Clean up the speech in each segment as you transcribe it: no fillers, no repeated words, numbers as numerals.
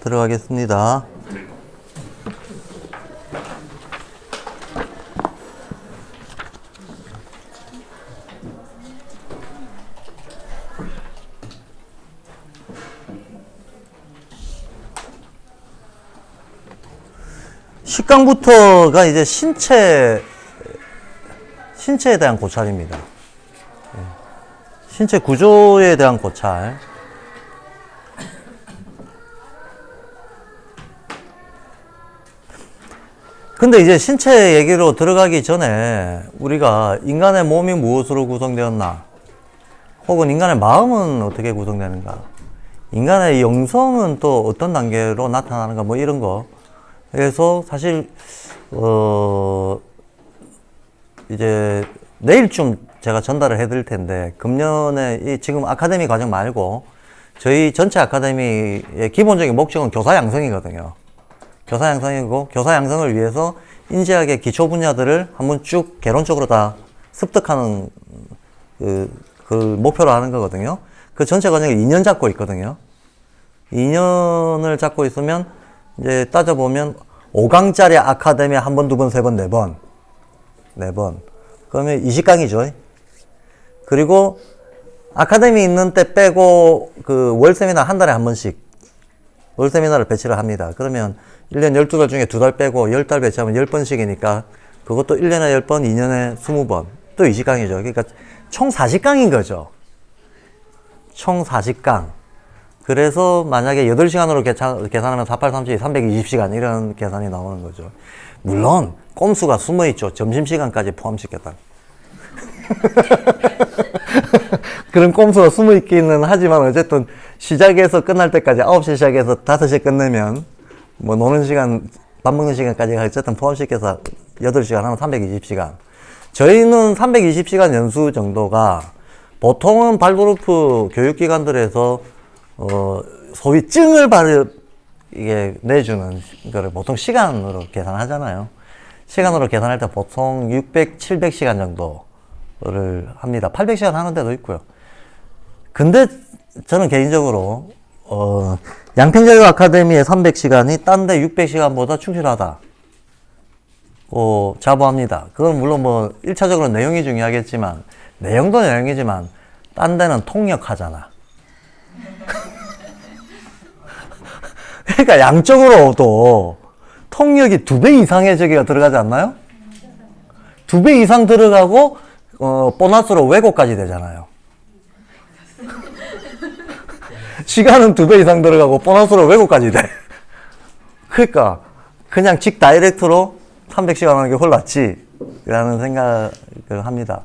들어가겠습니다. 식강부터가 이제 신체에 대한 고찰입니다. 신체 구조에 대한 고찰. 근데 이제 신체 얘기로 들어가기 전에 우리가 인간의 몸이 무엇으로 구성되었나, 혹은 인간의 마음은 어떻게 구성되는가, 인간의 영성은 또 어떤 단계로 나타나는가, 뭐 이런 거. 그래서 사실 이제 내일쯤 제가 전달을 해드릴 텐데, 금년에 지금 아카데미 과정 말고 저희 전체 아카데미의 기본적인 목적은 교사 양성이거든요. 교사 양성이고, 교사 양성을 위해서 인지학의 기초 분야들을 한번 쭉 개론적으로 다 습득하는 그 목표로 하는 거거든요. 그 전체 과정을 2년 잡고 있거든요. 2년을 잡고 있으면 이제 따져보면 5강짜리 아카데미 한 번, 두 번, 세 번, 네 번. 그러면 20강이죠. 그리고 아카데미 있는 때 빼고 그 월 세미나 한 달에 한 번씩 월 세미나를 배치를 합니다. 그러면 1년 12달 중에 2달 빼고 10달 배치하면 10번씩이니까 그것도 1년에 10번, 2년에 20번. 또 20강이죠. 그러니까 총 40강인 거죠. 총 40강. 그래서 만약에 8시간으로 계산하면 4832, 320시간 이런 계산이 나오는 거죠. 물론 꼼수가 숨어있죠. 점심시간까지 포함시켰다. 그런 꼼수가 숨어있기는 하지만 어쨌든 시작해서 끝날 때까지 9시 시작해서 5시에 끝내면 뭐 노는 시간, 밥 먹는 시간까지 어쨌든 포함시켜서 8시간 하면 320시간. 저희는 320시간 연수 정도가 보통은 발도르프 교육기관들에서 소위 증을 이게 내주는 거를 보통 시간으로 계산하잖아요. 시간으로 계산할 때 보통 600, 700시간 정도를 합니다. 800시간 하는 데도 있고요. 근데 저는 개인적으로 양평자유 아카데미의 300시간이 딴 데 600시간보다 충실하다. 자부합니다. 그건 물론 뭐 1차적으로 내용이 중요하겠지만, 내용도 내용이지만 딴 데는 통역하잖아. 그러니까 양적으로도 통역이 2배 이상의 저기가 들어가지 않나요? 2배 이상 들어가고 보너스로 왜곡까지 되잖아요. 시간은 2배 이상 들어가고 보너스로 왜곡까지 돼. 그러니까 그냥 직 다이렉트로 300시간 하는 게 훨 낫지 라는 생각을 합니다.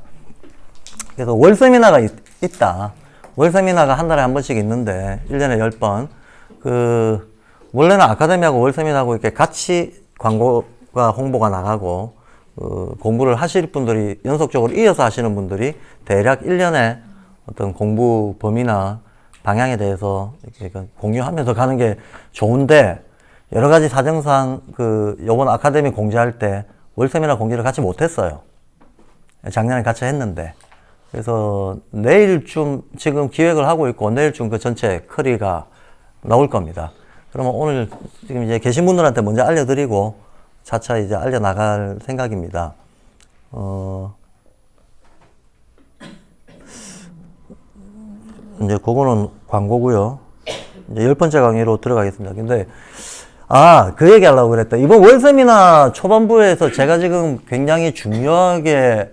그래서 월 세미나가 있다. 월 세미나가 한 달에 한 번씩 있는데 1년에 10번. 원래는 아카데미하고 월 세미나하고 이렇게 같이 광고가 홍보가 나가고 공부를 하실 분들이 연속적으로 이어서 하시는 분들이 대략 1년에 어떤 공부 범위나 방향에 대해서 이렇게 공유하면서 가는 게 좋은데, 여러 가지 사정상 요번 아카데미 공지할 때 월 세미나 공지를 같이 못했어요. 작년에 같이 했는데. 그래서 내일쯤 지금 기획을 하고 있고, 내일쯤 그 전체 커리가 나올 겁니다. 그러면 오늘 지금 이제 계신 분들한테 먼저 알려드리고 차차 이제 알려나갈 생각입니다. 이제 그거는 광고고요. 이제 10번째 강의로 들어가겠습니다. 근데 그 얘기 하려고 그랬다. 이번 월 세미나 초반부에서 제가 지금 굉장히 중요하게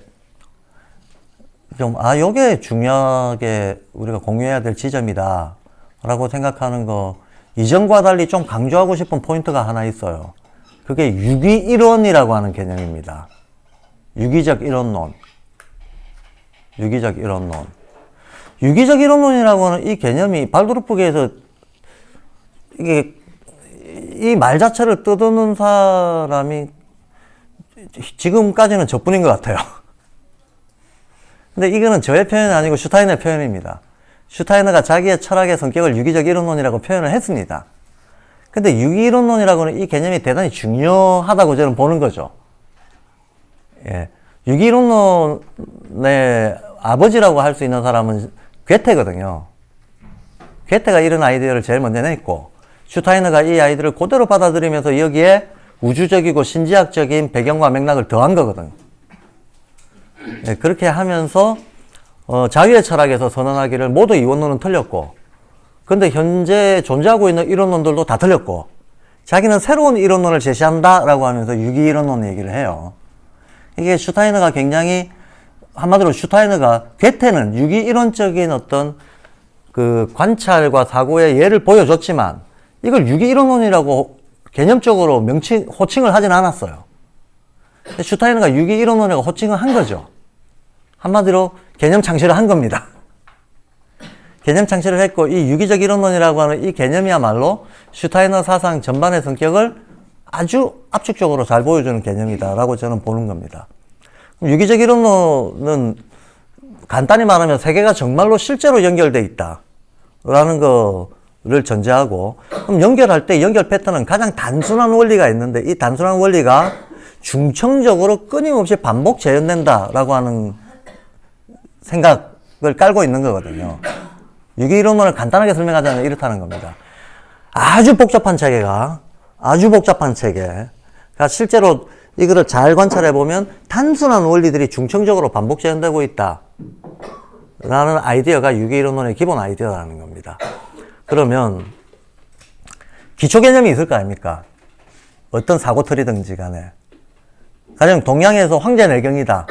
요게 중요하게 우리가 공유해야 될 지점이다 라고 생각하는 거, 이전과 달리 좀 강조하고 싶은 포인트가 하나 있어요. 그게 유기이론이라고 하는 개념입니다. 유기적 이론론. 유기적 이론론이라고 하는 이 개념이 발도르프계에서 이 말 자체를 떠드는 사람이 지금까지는 저뿐인 것 같아요. 근데 이거는 저의 표현이 아니고 슈타이너의 표현입니다. 슈타이너가 자기의 철학의 성격을 유기적 이론론이라고 표현을 했습니다. 근데 유기이론론이라고는 이 개념이 대단히 중요하다고 저는 보는 거죠. 예. 유기이론론의 아버지라고 할 수 있는 사람은 괴테거든요. 괴테가 이런 아이디어를 제일 먼저 냈고, 슈타이너가 이 아이들을 그대로 받아들이면서 여기에 우주적이고 신지학적인 배경과 맥락을 더한 거거든. 네, 그렇게 하면서 자유의 철학에서 선언하기를 모두 이원론은 틀렸고, 근데 현재 존재하고 있는 이론론들도 다 틀렸고, 자기는 새로운 이론론을 제시한다라고 하면서 유기이론론 얘기를 해요. 이게 슈타이너가 굉장히, 한마디로 슈타이너가 괴테는 유기이론적인 어떤 그 관찰과 사고의 예를 보여줬지만 이걸 유기이론론이라고 개념적으로 호칭을 하진 않았어요. 슈타이너가 유기이론론이라고 호칭을 한 거죠. 한마디로 개념 창시를 한 겁니다. 개념 창시를 했고, 이 유기적 이론론이라고 하는 이 개념이야말로 슈타이너 사상 전반의 성격을 아주 압축적으로 잘 보여주는 개념이다라고 저는 보는 겁니다. 유기적 이론론은 간단히 말하면 세계가 정말로 실제로 연결되어 있다라는 거를 전제하고, 그럼 연결할 때 연결 패턴은 가장 단순한 원리가 있는데, 이 단순한 원리가 중청적으로 끊임없이 반복 재현된다라고 하는 생각을 깔고 있는 거거든요. 유기이론론을 간단하게 설명하자면 이렇다는 겁니다. 아주 복잡한 체계가 실제로 이거를 잘 관찰해 보면 단순한 원리들이 중청적으로 반복 재현되고 있다 라는 아이디어가 유기이론론의 기본 아이디어라는 겁니다. 그러면 기초 개념이 있을 거 아닙니까? 어떤 사고틀이든지 간에. 가령 동양에서 황제내경이다.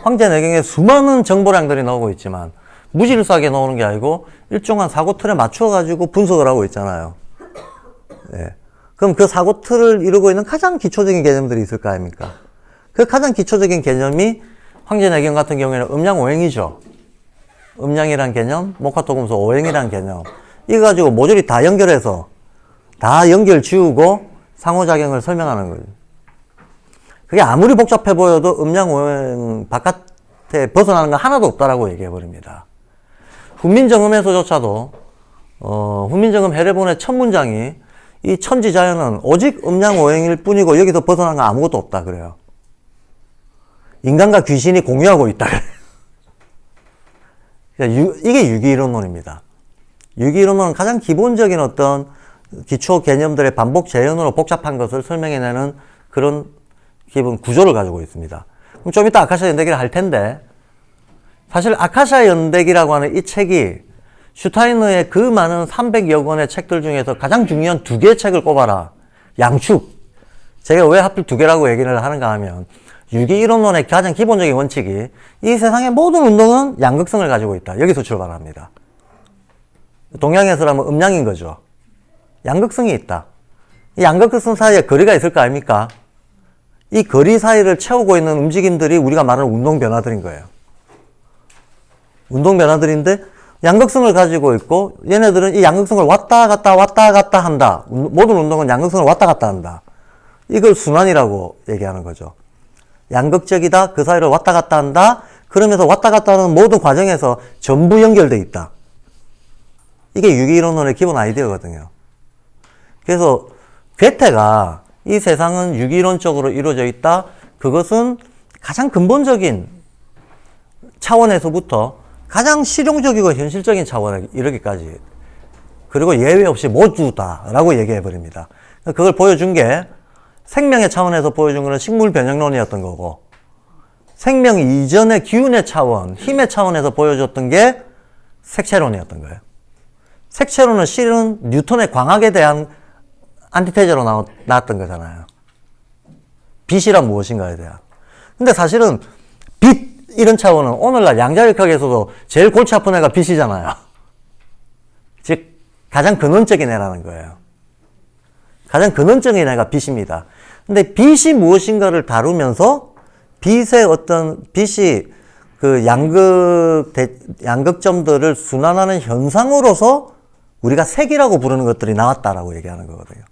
황제내경에 수많은 정보량들이 나오고 있지만 무질서하게 나오는 게 아니고 일정한 사고틀에 맞춰가지고 분석을 하고 있잖아요. 네. 그럼 그 사고틀을 이루고 있는 가장 기초적인 개념들이 있을 거 아닙니까? 그 가장 기초적인 개념이 황제내경 같은 경우에는 음양오행이죠. 음양이란 개념, 목화토금속 오행이란 개념. 이거 가지고 모조리 다 연결해서 다 연결 지우고 상호작용을 설명하는 거예요. 그게 아무리 복잡해 보여도 음양오행 바깥에 벗어나는 거 하나도 없다라고 얘기해버립니다. 훈민정음에서조차도 훈민정음 해례본의 첫 문장이 이 천지자연은 오직 음양오행일 뿐이고 여기서 벗어난 거 아무것도 없다 그래요. 인간과 귀신이 공유하고 있다 그래요. 이게 유기이론론입니다. 유기이론론은 가장 기본적인 어떤 기초 개념들의 반복 재현으로 복잡한 것을 설명해내는 그런 기본 구조를 가지고 있습니다. 그럼 좀 이따 아카시아 연대기를 할 텐데, 사실 아카시아 연대기라고 하는 이 책이 슈타이너의 그 많은 300여 권의 책들 중에서 가장 중요한 두 개의 책을 꼽아라. 양축. 제가 왜 하필 두 개라고 얘기를 하는가 하면, 유기이론론의 가장 기본적인 원칙이 이 세상의 모든 운동은 양극성을 가지고 있다. 여기서 출발합니다. 동양에서라면 음양인 거죠. 양극성이 있다. 이 양극성 사이에 거리가 있을 거 아닙니까? 이 거리 사이를 채우고 있는 움직임들이 우리가 말하는 운동 변화들인 거예요. 운동 변화들인데 양극성을 가지고 있고, 얘네들은 이 양극성을 왔다 갔다 한다. 모든 운동은 양극성을 왔다 갔다 한다. 이걸 순환이라고 얘기하는 거죠. 양극적이다. 그 사이를 왔다 갔다 한다. 그러면서 왔다 갔다 하는 모든 과정에서 전부 연결돼 있다. 이게 유기이론론의 기본 아이디어거든요. 그래서 괴테가 이 세상은 유기이론적으로 이루어져 있다. 그것은 가장 근본적인 차원에서부터 가장 실용적이고 현실적인 차원에 이르기까지, 그리고 예외 없이 모두다라고 얘기해버립니다. 그걸 보여준 게, 생명의 차원에서 보여준 거는 식물 변형론이었던 거고, 생명 이전의 기운의 차원, 힘의 차원에서 보여줬던 게 색채론이었던 거예요. 색채론은 실은 뉴턴의 광학에 대한 안티테제로 나왔던 거잖아요. 빛이란 무엇인가에 대한. 근데 사실은 빛, 이런 차원은 오늘날 양자역학에서도 제일 골치 아픈 애가 빛이잖아요. 즉, 가장 근원적인 애라는 거예요. 가장 근원적인 애가 빛입니다. 근데 빛이 무엇인가를 다루면서 빛의 어떤, 빛이 그 양극점들을 순환하는 현상으로서 우리가 색이라고 부르는 것들이 나왔다라고 얘기하는 거거든요.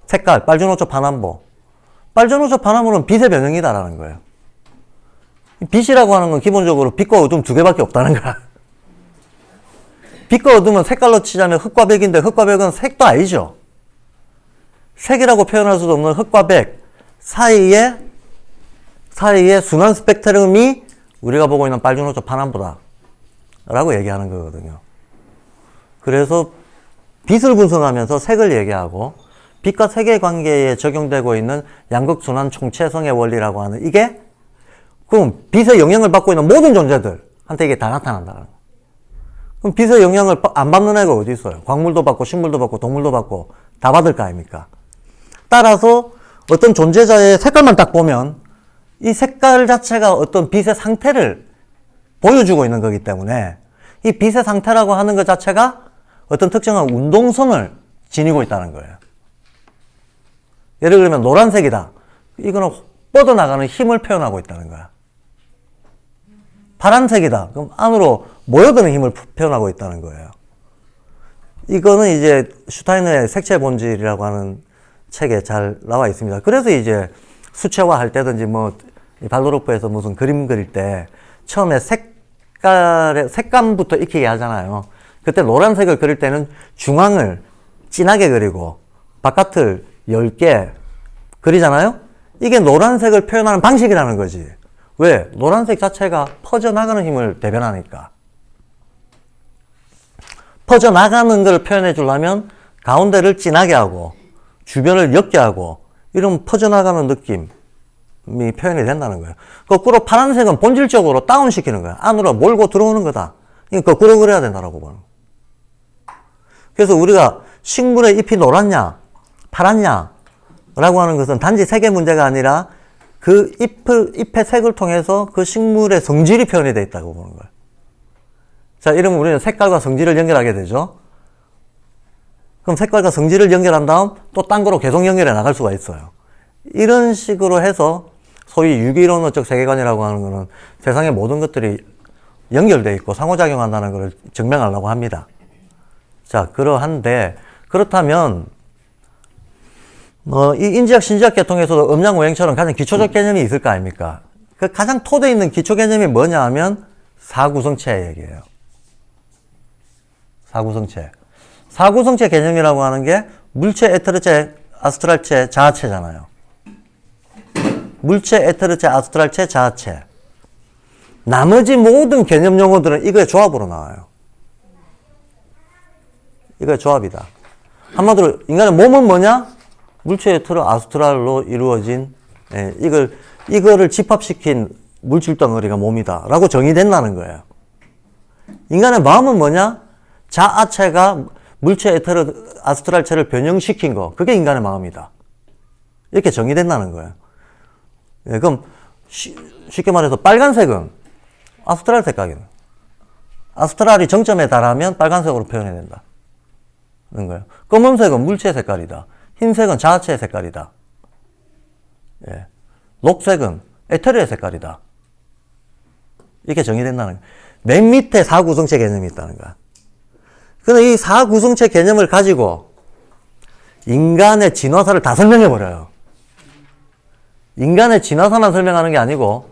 색깔, 빨주노초 파남보. 빨주노초 파남보는 빛의 변형이다라는 거예요. 빛이라고 하는 건 기본적으로 빛과 어둠 두 개밖에 없다는 거야. 빛과 어둠은 색깔로 치자면 흑과 백인데, 흑과 백은 색도 아니죠. 색이라고 표현할 수도 없는 흑과 백 사이에 순환 스펙트럼이 우리가 보고 있는 빨주노초 파남보다 라고 얘기하는 거거든요. 그래서 빛을 분석하면서 색을 얘기하고 빛과 색의 관계에 적용되고 있는 양극순환 총체성의 원리라고 하는 이게 그럼 빛의 영향을 받고 있는 모든 존재들한테 이게 다 나타난다는 거예요. 그럼 빛의 영향을 안 받는 애가 어디 있어요? 광물도 받고 식물도 받고 동물도 받고 다 받을 거 아닙니까? 따라서 어떤 존재자의 색깔만 딱 보면 이 색깔 자체가 어떤 빛의 상태를 보여주고 있는 거기 때문에 이 빛의 상태라고 하는 것 자체가 어떤 특정한 운동성을 지니고 있다는 거예요. 예를 들면 노란색이다. 이거는 뻗어나가는 힘을 표현하고 있다는 거야. 파란색이다. 그럼 안으로 모여드는 힘을 표현하고 있다는 거예요. 이거는 이제 슈타이너의 색채 본질이라고 하는 책에 잘 나와 있습니다. 그래서 이제 수채화 할 때든지 뭐 발로르프에서 무슨 그림 그릴 때 처음에 색감부터 익히게 하잖아요. 그때 노란색을 그릴 때는 중앙을 진하게 그리고 바깥을 엷게 그리잖아요. 이게 노란색을 표현하는 방식이라는 거지. 왜? 노란색 자체가 퍼져나가는 힘을 대변하니까. 퍼져나가는 걸 표현해 주려면 가운데를 진하게 하고 주변을 옅게 하고 이런 퍼져나가는 느낌이 표현이 된다는 거예요. 거꾸로 파란색은 본질적으로 다운시키는 거야. 안으로 몰고 들어오는 거다. 이거 거꾸로 그려야 된다라고 보는 거예요. 그래서 우리가 식물의 잎이 노랗냐 파랗냐 라고 하는 것은 단지 색의 문제가 아니라 그 잎의 색을 통해서 그 식물의 성질이 표현이 되어 있다고 보는 거예요. 자, 이러면 우리는 색깔과 성질을 연결하게 되죠. 그럼 색깔과 성질을 연결한 다음 또 딴 거로 계속 연결해 나갈 수가 있어요. 이런 식으로 해서 소위 유기론어적 세계관이라고 하는 거는 세상의 모든 것들이 연결되어 있고 상호작용한다는 것을 증명하려고 합니다. 자, 그러한데 그렇다면 이 인지학, 신지학 계통에서도 음양, 오행처럼 가장 기초적 개념이 있을 거 아닙니까? 그 가장 토대에 있는 기초 개념이 뭐냐 하면 사구성체 얘기예요. 사구성체. 사구성체 개념이라고 하는 게 물체, 에테르체, 아스트랄체, 자아체잖아요. 물체, 에테르체, 아스트랄체, 자아체. 나머지 모든 개념 용어들은 이거의 조합으로 나와요. 이거의 조합이다. 한마디로 인간의 몸은 뭐냐? 물체, 에테르, 아스트랄로 이루어진 이거를 집합시킨 물질 덩어리가 몸이다 라고 정의된다는 거예요. 인간의 마음은 뭐냐? 자아체가 물체, 에테르, 아스트랄체를 변형시킨 거. 그게 인간의 마음이다. 이렇게 정의된다는 거예요. 예, 그럼 쉽게 말해서 빨간색은 아스트랄 색깔이에요. 아스트랄이 정점에 달하면 빨간색으로 표현해야 된다. 는 거예요. 검은색은 물체 색깔이다. 흰색은 자아체의 색깔이다. 예. 녹색은 에테르의 색깔이다. 이렇게 정의된다는 거예요. 맨 밑에 사구성체 개념이 있다는 거야. 근데 이 사구성체 개념을 가지고 인간의 진화사를 다 설명해버려요. 인간의 진화사만 설명하는 게 아니고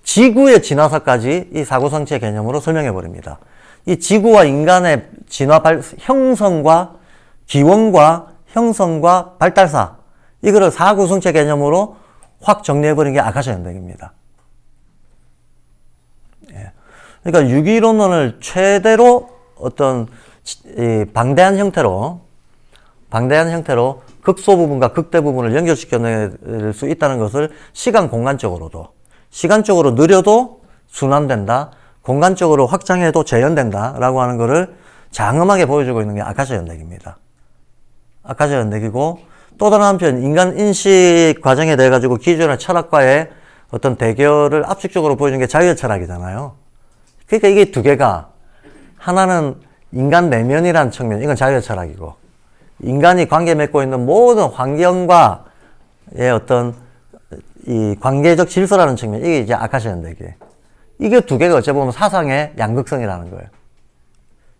지구의 진화사까지 이 사구성체 개념으로 설명해버립니다. 이 지구와 인간의 진화 형성과 기원과 형성과 발달사 이거를 사구성체 개념으로 확 정리해버린 게 아카샤 연대기입니다. 예. 그러니까 유기론론을 최대로 어떤 방대한 형태로 극소 부분과 극대 부분을 연결시켜낼 수 있다는 것을 시간 공간적으로도 시간적으로 느려도 순환된다. 공간적으로 확장해도 재현된다. 라고 하는 것을 장엄하게 보여주고 있는 게 아카샤 연대기입니다. 아카샤 연대기고 또 다른 한편 인간 인식 과정에 대해 가지고 기존의 철학과의 어떤 대결을 압축적으로 보여준 게 자유의 철학이잖아요. 그러니까 이게 두 개가 하나는 인간 내면이라는 측면, 이건 자유의 철학이고 인간이 관계 맺고 있는 모든 환경과의 어떤 이 관계적 질서라는 측면, 이게 이제 아카샤 연대기. 이게 두 개가 어찌 보면 사상의 양극성이라는 거예요.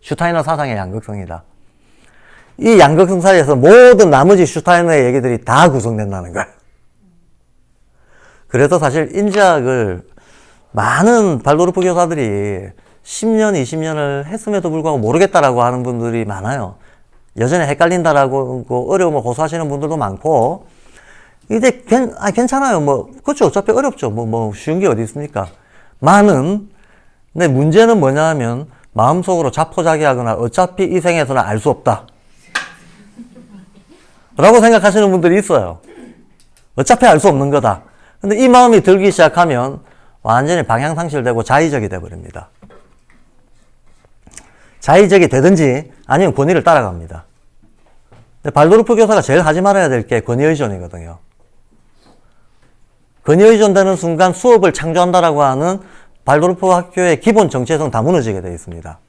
슈타이너 사상의 양극성이다. 이 양극성 사이에서 모든 나머지 슈타이너의 얘기들이 다 구성된다는 거예요. 그래서 사실 인지학을 많은 발도르프 교사들이 10년, 20년을 했음에도 불구하고 모르겠다라고 하는 분들이 많아요. 여전히 헷갈린다라고 어려움을 호소하시는 분들도 많고, 이제 괜찮아요. 뭐 그렇죠. 어차피 어렵죠. 뭐 쉬운 게 어디 있습니까? 근데 문제는 뭐냐 하면 마음속으로 자포자기하거나 어차피 이 생에서는 알 수 없다 라고 생각하시는 분들이 있어요. 어차피 알 수 없는 거다. 근데 이 마음이 들기 시작하면 완전히 방향 상실되고 자의적이 돼버립니다. 자의적이 되든지 아니면 권위를 따라갑니다. 근데 발도르프 교사가 제일 하지 말아야 될 게 권위의존이거든요. 권위의존되는 순간 수업을 창조한다라고 하는 발도르프 학교의 기본 정체성 다 무너지게 되어 있습니다.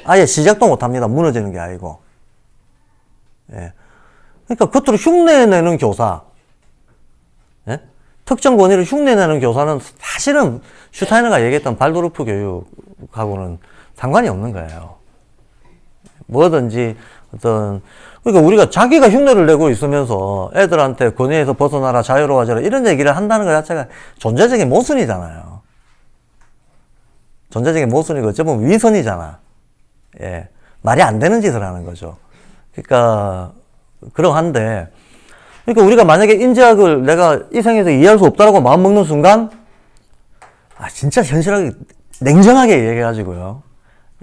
아예 시작도 못합니다. 무너지는 게 아니고. 예. 그러니까 겉으로 흉내내는 교사, 예? 특정 권위를 흉내내는 교사는 사실은 슈타이너가 얘기했던 발도르프 교육하고는 상관이 없는 거예요. 뭐든지 그러니까 우리가 자기가 흉내를 내고 있으면서 애들한테 권위에서 벗어나라, 자유로워져라 이런 얘기를 한다는 것 자체가 존재적인 모순이잖아요. 존재적인 모순이고 어쩌면 위선이잖아. 예. 말이 안 되는 짓을 하는 거죠. 그러니까 그러한데, 그러니까 우리가 만약에 인지학을 내가 이 생에서 이해할 수 없다라고 마음 먹는 순간, 진짜 현실하게, 냉정하게 얘기해가지고요.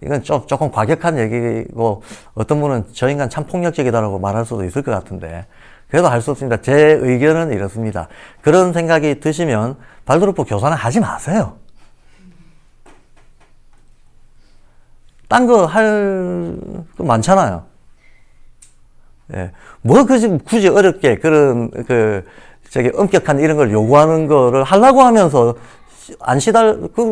이건 조금 과격한 얘기고, 어떤 분은 저 인간 참 폭력적이다라고 말할 수도 있을 것 같은데, 그래도 할 수 없습니다. 제 의견은 이렇습니다. 그런 생각이 드시면, 발도르프 교사는 하지 마세요. 딴 거 할 거 많잖아요. 예. 뭐 굳이 어렵게 그런 엄격한 이런 걸 요구하는 거를 하려고 하면서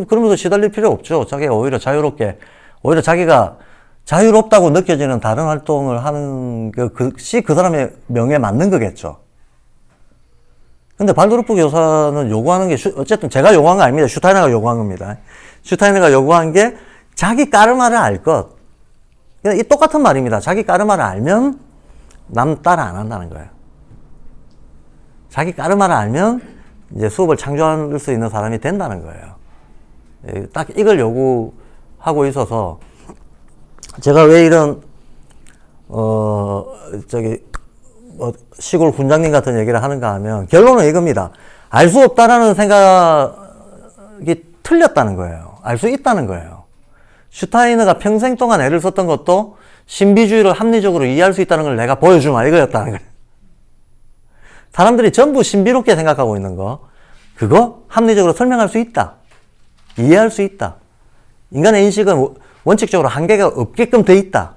그러면서 시달릴 필요 없죠. 자기가 오히려 자유롭게, 오히려 자기가 자유롭다고 느껴지는 다른 활동을 하는 것이 그 사람의 명예에 맞는 거겠죠. 근데 발도르프 교사는 요구하는 게 어쨌든 제가 요구한 거 아닙니다. 슈타이너가 요구한 겁니다. 슈타이너가 요구한 게 자기 까르마를 알 것. 그냥 이 똑같은 말입니다. 자기 까르마를 알면 남 따라 안 한다는 거예요. 자기 까르마를 알면 이제 수업을 창조할 수 있는 사람이 된다는 거예요. 딱 이걸 요구하고 있어서 제가 왜 이런 시골 군장님 같은 얘기를 하는가 하면 결론은 이겁니다. 알 수 없다라는 생각이 틀렸다는 거예요. 알 수 있다는 거예요. 슈타이너가 평생 동안 애를 썼던 것도 신비주의를 합리적으로 이해할 수 있다는 걸 내가 보여주마 이거였다는 거예요. 사람들이 전부 신비롭게 생각하고 있는 거, 그거 합리적으로 설명할 수 있다. 이해할 수 있다. 인간의 인식은 원칙적으로 한계가 없게끔 돼 있다.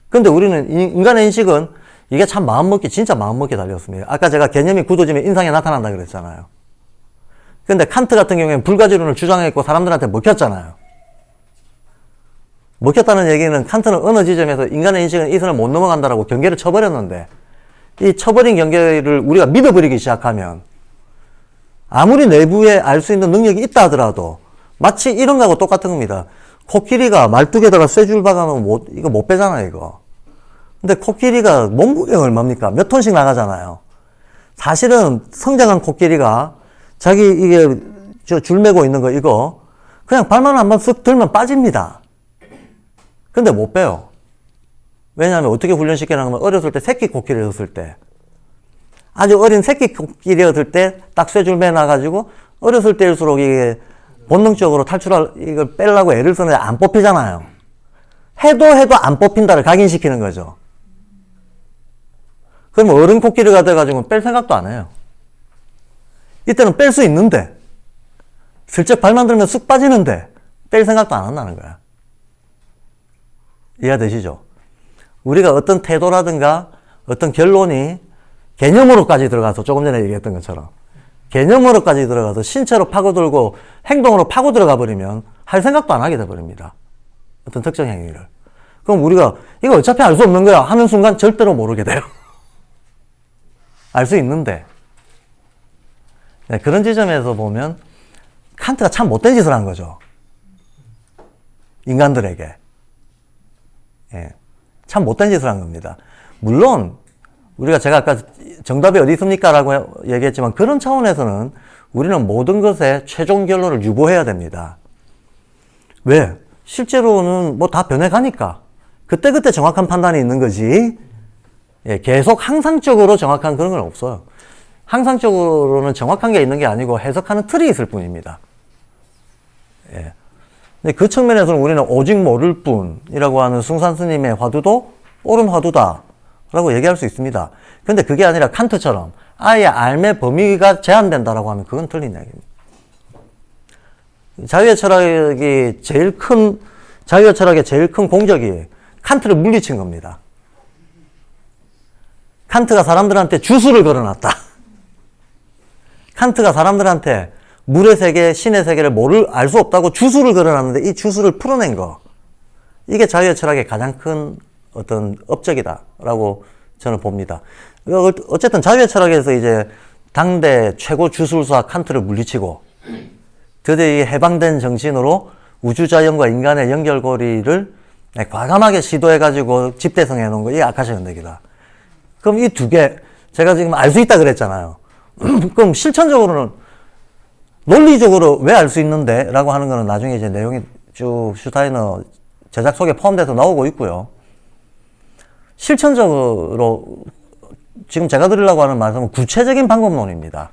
근데 우리는 인간의 인식은 이게 참 마음먹기, 진짜 마음먹기 달렸습니다. 아까 제가 개념이 굳어지면 인상에 나타난다 그랬잖아요. 근데 칸트 같은 경우에는 불가지론을 주장했고 사람들한테 먹혔잖아요. 먹혔다는 얘기는 칸트는 어느 지점에서 인간의 인식은 이 선을 못 넘어간다라고 경계를 쳐버렸는데, 이 쳐버린 경계를 우리가 믿어버리기 시작하면 아무리 내부에 알 수 있는 능력이 있다 하더라도 마치 이런 거하고 똑같은 겁니다. 코끼리가 말뚝에다가 쇠줄 박아놓으면 이거 못 빼잖아요, 이거. 근데 코끼리가 몸무게가 얼마입니까? 몇 톤씩 나가잖아요. 사실은 성장한 코끼리가 자기 이게 줄 매고 있는 거 이거 그냥 발만 한번 쓱 들면 빠집니다. 근데 못 빼요. 왜냐하면 어떻게 훈련시키냐면 어렸을 때 새끼 코끼리였을 때, 아주 어린 새끼 코끼리였을 때 딱 쇠줄 매놔가지고 어렸을 때일수록 이게 본능적으로 이걸 빼려고 애를 쓰는데 안 뽑히잖아요. 해도 안 뽑힌다를 각인시키는 거죠. 그러면 어른 코끼리가 돼가지고 뺄 생각도 안 해요. 이때는 뺄 수 있는데, 슬쩍 발만 들면 쑥 빠지는데 뺄 생각도 안 한다는 거야. 이해되시죠? 우리가 어떤 태도라든가 어떤 결론이 개념으로까지 들어가서 조금 전에 얘기했던 것처럼 개념으로까지 들어가서 신체로 파고들고 행동으로 파고 들어가 버리면 할 생각도 안 하게 돼버립니다. 어떤 특정 행위를. 그럼 우리가 이거 어차피 알 수 없는 거야 하는 순간 절대로 모르게 돼요. 알 수 있는데. 네, 그런 지점에서 보면 칸트가 참 못된 짓을 한 거죠. 인간들에게. 예, 참 못된 짓을 한 겁니다. 물론 제가 아까 정답이 어디 있습니까? 라고 얘기했지만 그런 차원에서는 우리는 모든 것에 최종 결론을 유보해야 됩니다. 왜? 실제로는 뭐 다 변해가니까 그때그때 정확한 판단이 있는 거지, 예, 계속 항상적으로 정확한 그런 건 없어요. 항상적으로는 정확한 게 있는 게 아니고 해석하는 틀이 있을 뿐입니다. 예. 근데 그 측면에서는 우리는 오직 모를 뿐이라고 하는 숭산 스님의 화두도 옳은 화두다 라고 얘기할 수 있습니다. 근데 그게 아니라 칸트처럼 아예 알의 범위가 제한된다라고 하면 그건 틀린 이야기입니다. 자유의 철학의 제일 큰 공적이 칸트를 물리친 겁니다. 칸트가 사람들한테 주술을 걸어놨다. 칸트가 사람들한테 물의 세계, 신의 세계를 알 수 없다고 주술을 걸어놨는데 이 주술을 풀어낸 거. 이게 자유의 철학의 가장 큰 어떤 업적이다라고 저는 봅니다. 어쨌든 자유의 철학에서 이제 당대 최고 주술사 칸트를 물리치고 드디어 이 해방된 정신으로 우주자연과 인간의 연결고리를 과감하게 시도해가지고 집대성해 놓은 거, 이게 아카시아 연대기다. 그럼 이 두 개, 제가 지금 알 수 있다 그랬잖아요. 그럼 실천적으로는, 논리적으로 왜 알 수 있는데? 라고 하는 거는 나중에 이제 내용이 쭉 슈타이너 제작 속에 포함돼서 나오고 있고요. 실천적으로, 지금 제가 드리려고 하는 말씀은 구체적인 방법론입니다.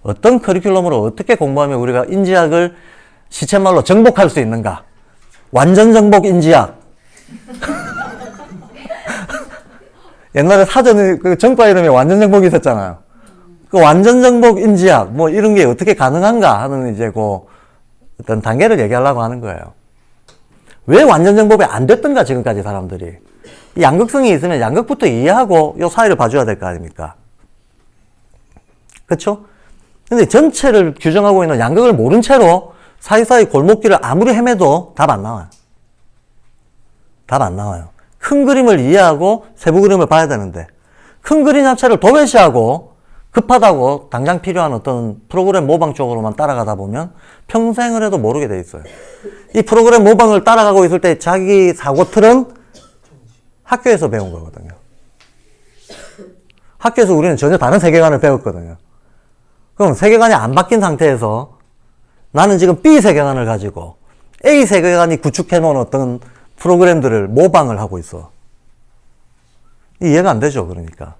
어떤 커리큘럼으로 어떻게 공부하면 우리가 인지학을 시쳇말로 정복할 수 있는가? 완전 정복 인지학. 옛날에 사전에 그 전과 이름에 완전 정복이 있었잖아요. 그 완전 정복 인지학, 뭐 이런 게 어떻게 가능한가 하는 이제 그 어떤 단계를 얘기하려고 하는 거예요. 왜 완전 정복이 안 됐던가, 지금까지 사람들이. 이 양극성이 있으면 양극부터 이해하고 요 사이를 봐줘야 될 거 아닙니까? 그쵸? 근데 전체를 규정하고 있는 양극을 모른 채로 사이사이 골목길을 아무리 헤매도 답 안 나와요. 답 안 나와요. 큰 그림을 이해하고 세부 그림을 봐야 되는데, 큰 그림 자체를 도외시하고 급하다고 당장 필요한 어떤 프로그램 모방 쪽으로만 따라가다 보면 평생을 해도 모르게 돼 있어요. 이 프로그램 모방을 따라가고 있을 때 자기 사고 틀은 학교에서 배운 거거든요. 학교에서 우리는 전혀 다른 세계관을 배웠거든요. 그럼 세계관이 안 바뀐 상태에서 나는 지금 B 세계관을 가지고 A 세계관이 구축해 놓은 어떤 프로그램들을 모방을 하고 있어. 이해가 안 되죠, 그러니까.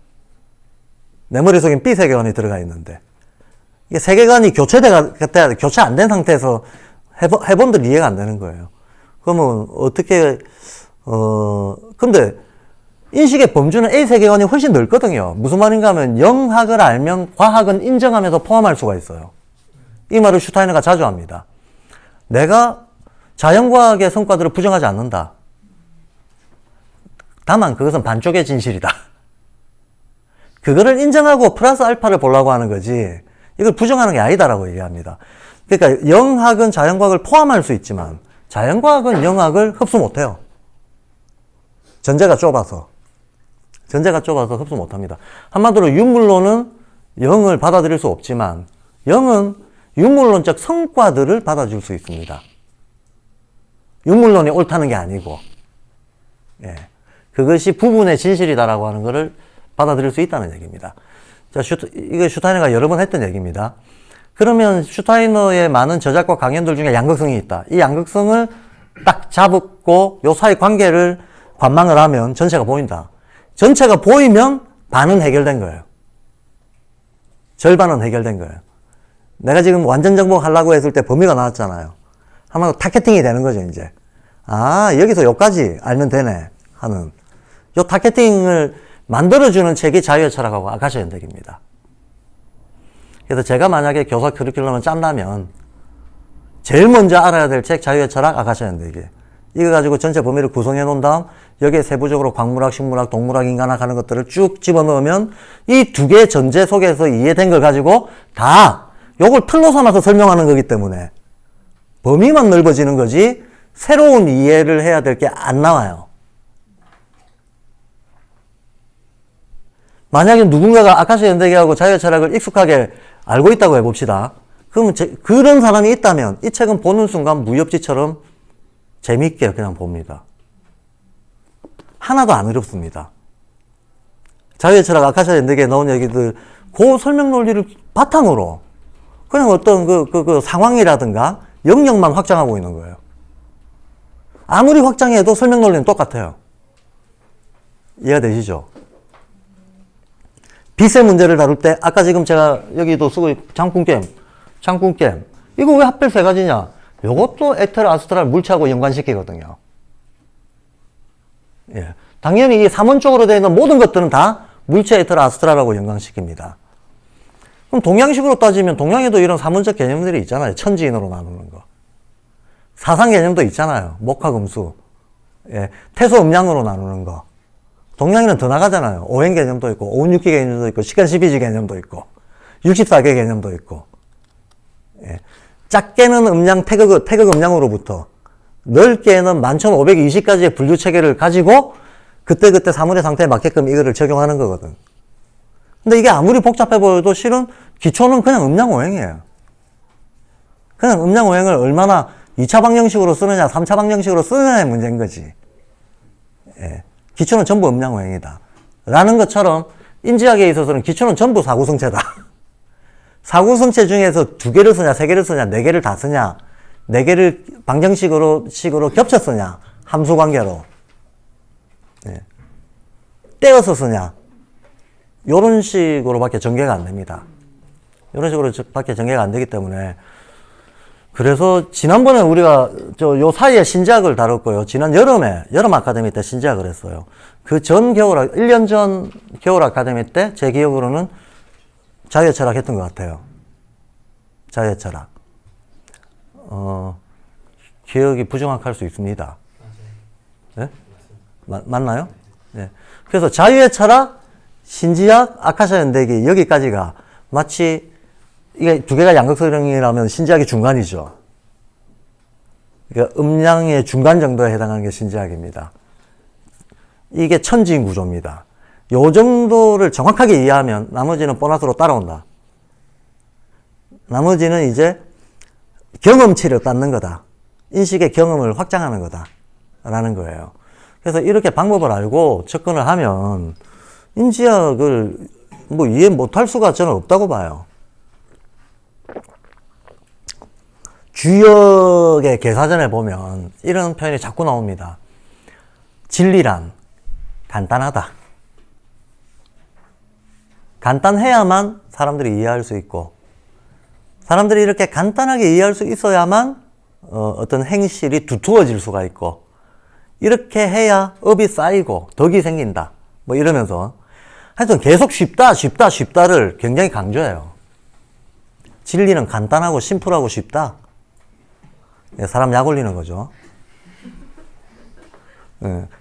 내 머릿속엔 B 세계관이 들어가 있는데. 이게 세계관이 교체 안 된 상태에서 해본들 이해가 안 되는 거예요. 그러면 어떻게, 근데 인식의 범주는 A 세계관이 훨씬 넓거든요. 무슨 말인가 하면 영학을 알면 과학은 인정하면서 포함할 수가 있어요. 이 말을 슈타이너가 자주 합니다. 내가 자연과학의 성과들을 부정하지 않는다. 다만 그것은 반쪽의 진실이다. 그거를 인정하고 플러스 알파를 보려고 하는 거지 이걸 부정하는 게 아니다라고 얘기합니다. 그러니까 영학은 자연과학을 포함할 수 있지만 자연과학은 영학을 흡수 못해요. 전제가 좁아서 흡수 못합니다. 한마디로 유물론은 영을 받아들일 수 없지만 영은 유물론적 성과들을 받아줄 수 있습니다. 유물론이 옳다는 게 아니고, 예. 그것이 부분의 진실이다라고 하는 것을 받아들일 수 있다는 얘기입니다. 자, 이거 슈타이너가 여러 번 했던 얘기입니다. 그러면 슈타이너의 많은 저작과 강연들 중에 양극성이 있다. 이 양극성을 딱 잡고 요 사이 관계를 관망을 하면 전체가 보인다. 전체가 보이면 반은 해결된 거예요. 절반은 해결된 거예요. 내가 지금 완전 정복하려고 했을 때 범위가 나왔잖아요. 한마디로 타겟팅이 되는 거죠, 이제. 아, 여기서 여기까지 알면 되네. 하는. 요 타겟팅을 만들어주는 책이 자유의 철학하고 아카시아 연대기입니다. 그래서 제가 만약에 교사 커리큘럼을 짠다면, 제일 먼저 알아야 될 책 자유의 철학, 아카시아 연대기. 이거 가지고 전체 범위를 구성해 놓은 다음, 여기에 세부적으로 광물학, 식물학, 동물학, 인간학 하는 것들을 쭉 집어넣으면, 이 두 개의 전제 속에서 이해된 걸 가지고 다, 요걸 틀로 삼아서 설명하는 거기 때문에, 범위만 넓어지는 거지 새로운 이해를 해야 될 게 안 나와요. 만약에 누군가가 아카시아 연대기하고 자유의 철학을 익숙하게 알고 있다고 해봅시다. 그러면 그런 사람이 있다면 이 책은 보는 순간 무협지처럼 재미있게 그냥 봅니다. 하나도 안 어렵습니다. 자유의 철학 아카시아 연대기에 나온 얘기들 그 설명 논리를 바탕으로 그냥 어떤 그 상황이라든가 영역만 확장하고 있는 거예요. 아무리 확장해도 설명 논리는 똑같아요. 이해가 되시죠? 빛의 문제를 다룰 때, 아까 지금 제가 여기도 쓰고, 장군겜. 이거 왜 하필 세 가지냐? 요것도 에테르, 아스트랄, 물체하고 연관시키거든요. 예. 당연히 이 삼원적으로 되어 있는 모든 것들은 다 물체 에테르 아스트라라고 연관시킵니다. 그럼 동양식으로 따지면 동양에도 이런 삼원적 개념들이 있잖아요. 천지인으로 나누는 거. 사상 개념도 있잖아요. 목화금수. 예, 태소 음양으로 나누는 거. 동양에는 더 나가잖아요. 오행 개념도 있고, 오운육기 개념도 있고, 시간 12지 개념도 있고, 64개 개념도 있고. 예, 작게는 음양, 태극 음양으로부터 넓게는 11,520가지의 분류 체계를 가지고 그때그때 사물의 상태에 맞게끔 이거를 적용하는 거거든. 근데 이게 아무리 복잡해 보여도 실은 기초는 그냥 음양오행이에요. 그냥 음양오행을 얼마나 2차 방정식으로 쓰느냐, 3차 방정식으로 쓰느냐의 문제인 거지. 예. 기초는 전부 음양오행이다. 라는 것처럼 인지학에 있어서는 기초는 전부 사구성체다. 사구성체 중에서 2개를 쓰냐, 3개를 쓰냐, 4개를 다 쓰냐, 4개를 방정식으로 겹쳐 쓰냐, 함수관계로. 예. 떼어서 쓰냐. 요런 식으로밖에 전개가 안 됩니다. 요런 식으로밖에 전개가 안 되기 때문에. 그래서 지난번에 우리가 요 사이에 신지학을 다뤘고요. 지난 여름에, 여름 아카데미 때 신지학을 했어요. 그 전 겨울, 1년 전 겨울 아카데미 때 제 기억으로는 자유의 철학 했던 것 같아요. 자유의 철학. 기억이 부정확할 수 있습니다. 네? 맞나요? 네. 그래서 자유의 철학, 신지학, 아카샤 연대기, 여기까지가 마치 이게 2개가 양극성이라면 신지학이 중간이죠. 그러니까 음양의 중간 정도에 해당하는 게 신지학입니다. 이게 천지인 구조입니다. 요 정도를 정확하게 이해하면 나머지는 보너스로 따라온다. 나머지는 이제 경험치를 쌓는 거다. 인식의 경험을 확장하는 거다. 라는 거예요. 그래서 이렇게 방법을 알고 접근을 하면 인지학을 뭐 이해 못할 수가 저는 없다고 봐요. 주역의 개사전에 보면 이런 표현이 자꾸 나옵니다. 진리란 간단하다. 간단해야만 사람들이 이해할 수 있고, 사람들이 이렇게 간단하게 이해할 수 있어야만 어떤 행실이 두터워질 수가 있고, 이렇게 해야 업이 쌓이고 덕이 생긴다. 뭐 이러면서 하여튼 계속 쉽다를 굉장히 강조해요. 진리는 간단하고 심플하고 쉽다. 사람 약 올리는 거죠.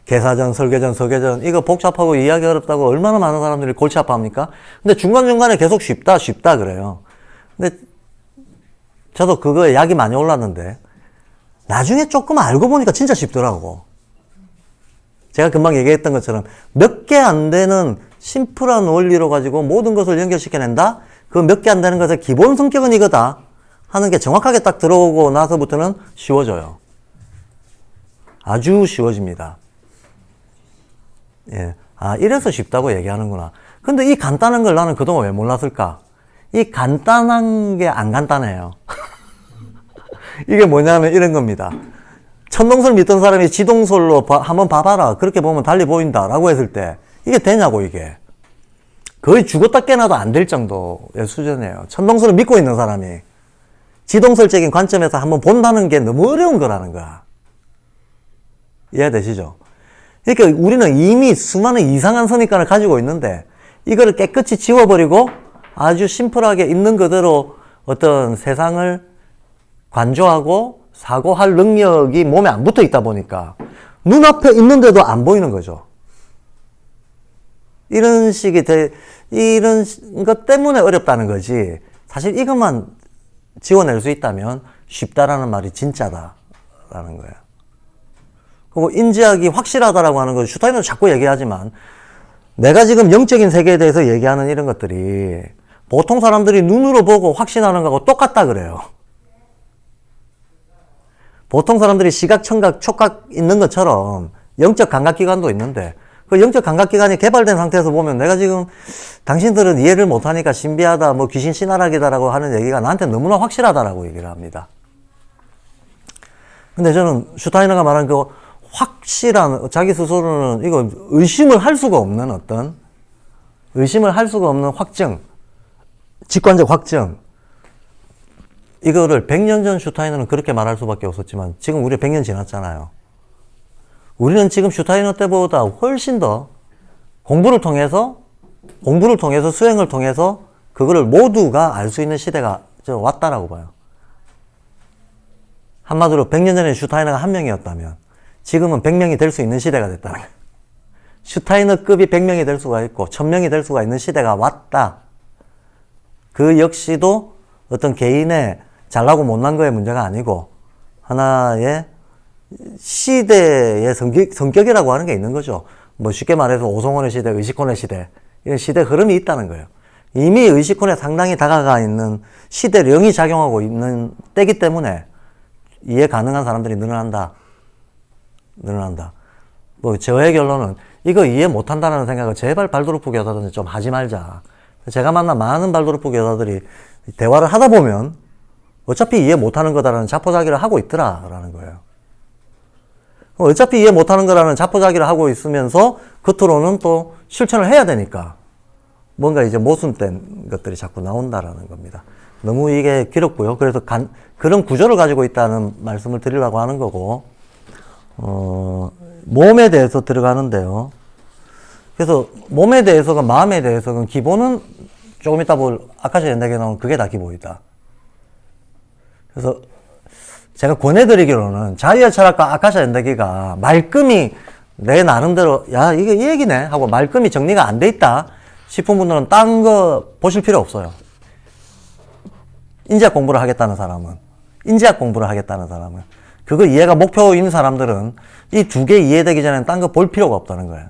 개사전, 설계전, 서계전, 이거 복잡하고 이해하기 어렵다고 얼마나 많은 사람들이 골치 아파합니까? 근데 중간중간에 계속 쉽다 그래요. 근데 저도 그거에 약이 많이 올랐는데 나중에 조금 알고 보니까 진짜 쉽더라고. 제가 금방 얘기했던 것처럼 몇 개 안 되는 심플한 원리로 가지고 모든 것을 연결시켜낸다? 그 몇 개 안 되는 것의 기본 성격은 이거다 하는 게 정확하게 딱 들어오고 나서부터는 쉬워져요. 아주 쉬워집니다. 예. 아, 이래서 쉽다고 얘기하는구나. 근데 이 간단한 걸 나는 그동안 왜 몰랐을까? 이 간단한 게 안 간단해요. 이게 뭐냐면 이런 겁니다. 천동설 믿던 사람이 지동설로 한번 봐봐라. 그렇게 보면 달리 보인다. 라고 했을 때 이게 되냐고 이게. 거의 죽었다 깨나도 안 될 정도의 수준이에요. 천동설을 믿고 있는 사람이 지동설적인 관점에서 한번 본다는 게 너무 어려운 거라는 거야. 이해되시죠? 그러니까 우리는 이미 수많은 이상한 선입관을 가지고 있는데 이거를 깨끗이 지워버리고 아주 심플하게 있는 그대로 어떤 세상을 관조하고 사고할 능력이 몸에 안 붙어 있다 보니까 눈앞에 있는데도 안 보이는 거죠. 이런 이런 것 때문에 어렵다는 거지. 사실 이것만 지워낼 수 있다면 쉽다라는 말이 진짜다라는 거예요. 그리고 인지학이 확실하다라고 하는 건 슈타인도 자꾸 얘기하지만 내가 지금 영적인 세계에 대해서 얘기하는 이런 것들이 보통 사람들이 눈으로 보고 확신하는 거하고 똑같다 그래요. 보통 사람들이 시각, 청각, 촉각 있는 것처럼 영적 감각기관도 있는데 그 영적 감각기관이 개발된 상태에서 보면 내가 지금 당신들은 이해를 못하니까 신비하다, 뭐 귀신 신화락이다라고 하는 얘기가 나한테 너무나 확실하다라고 얘기를 합니다. 근데 저는 슈타이너가 말한 그 확실한, 자기 스스로는 이거 의심을 할 수가 없는 확증, 직관적 확증, 이거를 100년 전 슈타이너는 그렇게 말할 수밖에 없었지만 지금 우리 100년 지났잖아요. 우리는 지금 슈타이너 때보다 훨씬 더 공부를 통해서 수행을 통해서 그거를 모두가 알 수 있는 시대가 왔다라고 봐요. 한마디로 100년 전에 슈타이너가 한 명이었다면 지금은 100명이 될 수 있는 시대가 됐다는 거예요. 슈타이너급이 100명이 될 수가 있고 1000명이 될 수가 있는 시대가 왔다. 그 역시도 어떤 개인의 잘나고 못난 거의 문제가 아니고 하나의 시대의 성격이라고 하는 게 있는 거죠. 뭐 쉽게 말해서 오송원의 시대, 의식혼의 시대, 이런 시대 흐름이 있다는 거예요. 이미 의식혼에 상당히 다가가 있는 시대령이 작용하고 있는 때기 때문에 이해 가능한 사람들이 늘어난다. 뭐 저의 결론은 이거 이해 못한다는 생각을 제발 발도르프 교사들은 좀 하지 말자. 제가 만난 많은 발도르프 교사들이 대화를 하다 보면 어차피 이해 못하는 거다라는 자포자기를 하고 있더라라는 거예요. 어차피 이해 못하는 거라는 자포자기를 하고 있으면서 겉으로는 또 실천을 해야 되니까 뭔가 이제 모순된 것들이 자꾸 나온다라는 겁니다. 너무 이게 길었고요. 그래서 그런 구조를 가지고 있다는 말씀을 드리려고 하는 거고, 몸에 대해서 들어가는데요. 그래서 몸에 대해서가 마음에 대해서는 기본은 조금 이따 볼 아카시아 연대기에 나오는 그게 다 기본이다. 그래서 제가 권해드리기로는 자유의 철학과 아카시아 연대기가 말끔히 내 나름대로 야 이게 이 얘기네 하고 말끔히 정리가 안 돼 있다 싶은 분들은 딴 거 보실 필요 없어요. 인지학 공부를 하겠다는 사람은 그거 이해가 목표인 사람들은 이 두 개 이해되기 전에는 딴 거 볼 필요가 없다는 거예요.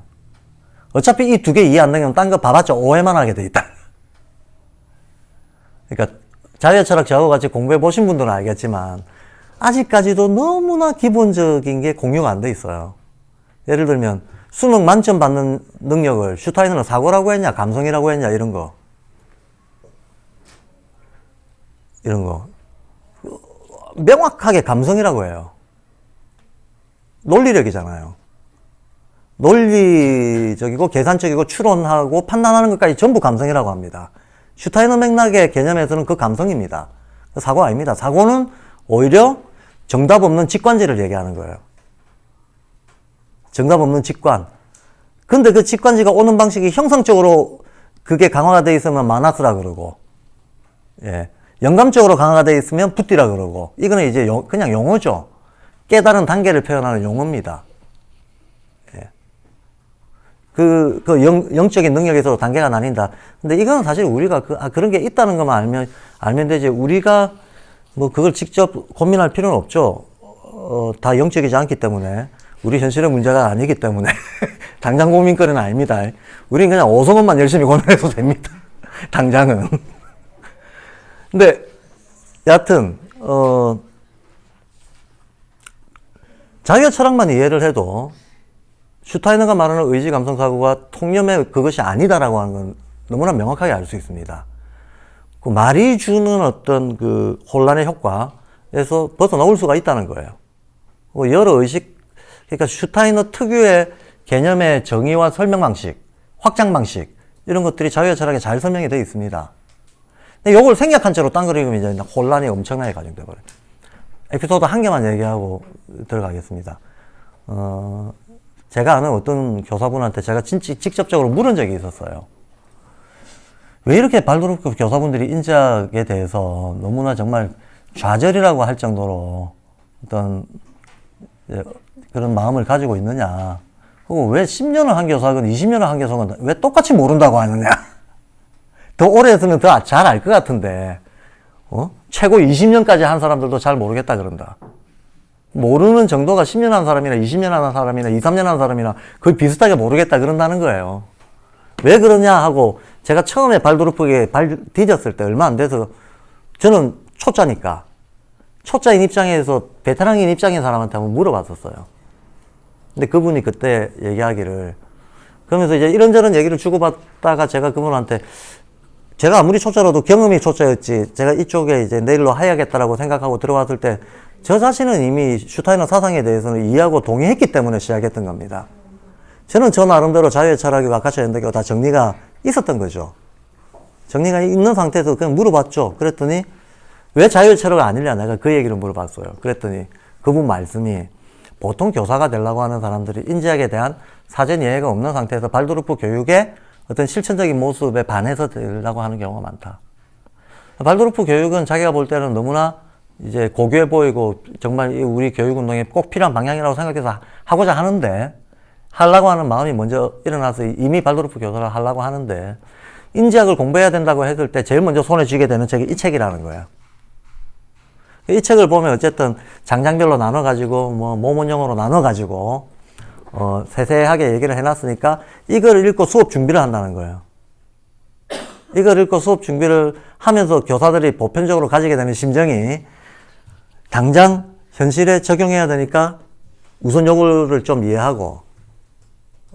어차피 이 두 개 이해 안 되면 딴 거 봐봤자 오해만 하게 돼 있다. 그러니까 자유의 철학 저하고 같이 공부해 보신 분들은 알겠지만 아직까지도 너무나 기본적인 게 공유가 안 돼 있어요. 예를 들면 수능 만점 받는 능력을 슈타이너는 사고라고 했냐 감성이라고 했냐 이런 거 명확하게 감성이라고 해요. 논리력이잖아요. 논리적이고 계산적이고 추론하고 판단하는 것까지 전부 감성이라고 합니다. 슈타이너 맥락의 개념에서는 그 감성입니다. 사고 아닙니다. 사고는 오히려 정답 없는 직관지를 얘기하는 거예요. 정답 없는 직관. 근데 그 직관지가 오는 방식이 형성적으로 그게 강화가 되어 있으면 마나스라 그러고, 예. 영감적으로 강화가 되어 있으면 붓디라 그러고, 이거는 이제 그냥 용어죠. 깨달은 단계를 표현하는 용어입니다. 예. 영적인 능력에서도 단계가 나뉜다. 근데 이거는 사실 우리가 그런 게 있다는 것만 알면 되지. 우리가 뭐 그걸 직접 고민할 필요는 없죠. 다 영적이지 않기 때문에. 우리 현실의 문제가 아니기 때문에. 당장 고민거리는 아닙니다. 우린 그냥 오성원만 열심히 고민해도 됩니다. 당장은. 근데, 여하튼, 자기가 철학만 이해를 해도 슈타이너가 말하는 의지, 감성, 사고가 통념의 그것이 아니다라고 하는 건 너무나 명확하게 알 수 있습니다. 그 말이 주는 어떤 그 혼란의 효과에서 벗어나올 수가 있다는 거예요. 여러 의식, 그러니까 슈타이너 특유의 개념의 정의와 설명 방식, 확장 방식, 이런 것들이 자유의 철학에 잘 설명이 되어 있습니다. 근데 이걸 생략한 채로 딴 걸 읽으면 이제 혼란이 엄청나게 가중돼 버려요. 에피소드 한 개만 얘기하고 들어가겠습니다. 제가 아는 어떤 교사분한테 제가 직접적으로 물은 적이 있었어요. 왜 이렇게 발도르프 교사분들이 인지학에 대해서 너무나 정말 좌절이라고 할 정도로 어떤 그런 마음을 가지고 있느냐. 그리고 왜 10년을 한 교사건 20년을 한 교사건 왜 똑같이 모른다고 하느냐. 더 오래 했으면 더 잘 알 것 같은데, 최고 20년까지 한 사람들도 잘 모르겠다 그런다. 모르는 정도가 10년 한 사람이나 20년 한 사람이나 2, 3년 한 사람이나 거의 비슷하게 모르겠다 그런다는 거예요. 왜 그러냐 하고 제가 처음에 발도르프에 발 디뎠을 때 얼마 안 돼서 저는 초짜니까 초짜인 입장에서 베테랑인 입장인 사람한테 한번 물어봤었어요. 근데 그분이 그때 얘기하기를 그러면서 이제 이런저런 얘기를 주고받다가 제가 그분한테 제가 아무리 초짜라도 경험이 초짜였지 제가 이쪽에 이제 내일로 해야겠다라고 생각하고 들어왔을 때 저 자신은 이미 슈타이너 사상에 대해서는 이해하고 동의했기 때문에 시작했던 겁니다. 저는 저 나름대로 자유의 철학이고 아카시아 연대기가 다 정리가 있었던 거죠. 정리가 있는 상태에서 그냥 물어봤죠. 그랬더니 왜 자유의 철학을 아니냐 내가 그 얘기를 물어봤어요. 그랬더니 그분 말씀이 보통 교사가 되려고 하는 사람들이 인지학에 대한 사전 이해가 없는 상태에서 발도르프 교육의 어떤 실천적인 모습에 반해서 되려고 하는 경우가 많다. 발도르프 교육은 자기가 볼 때는 너무나 이제 고교해 보이고 정말 우리 교육운동에 꼭 필요한 방향이라고 생각해서 하고자 하는데, 하려고 하는 마음이 먼저 일어나서 이미 발도르프 교사를 하려고 하는데, 인지학을 공부해야 된다고 했을 때 제일 먼저 손에 쥐게 되는 책이 이 책이라는 거예요. 이 책을 보면 어쨌든 장장별로 나눠가지고 모문용어로 나눠가지고 세세하게 얘기를 해놨으니까 이걸 읽고 수업 준비를 한다는 거예요. 이걸 읽고 수업 준비를 하면서 교사들이 보편적으로 가지게 되는 심정이 당장 현실에 적용해야 되니까 우선 요거를 좀 이해하고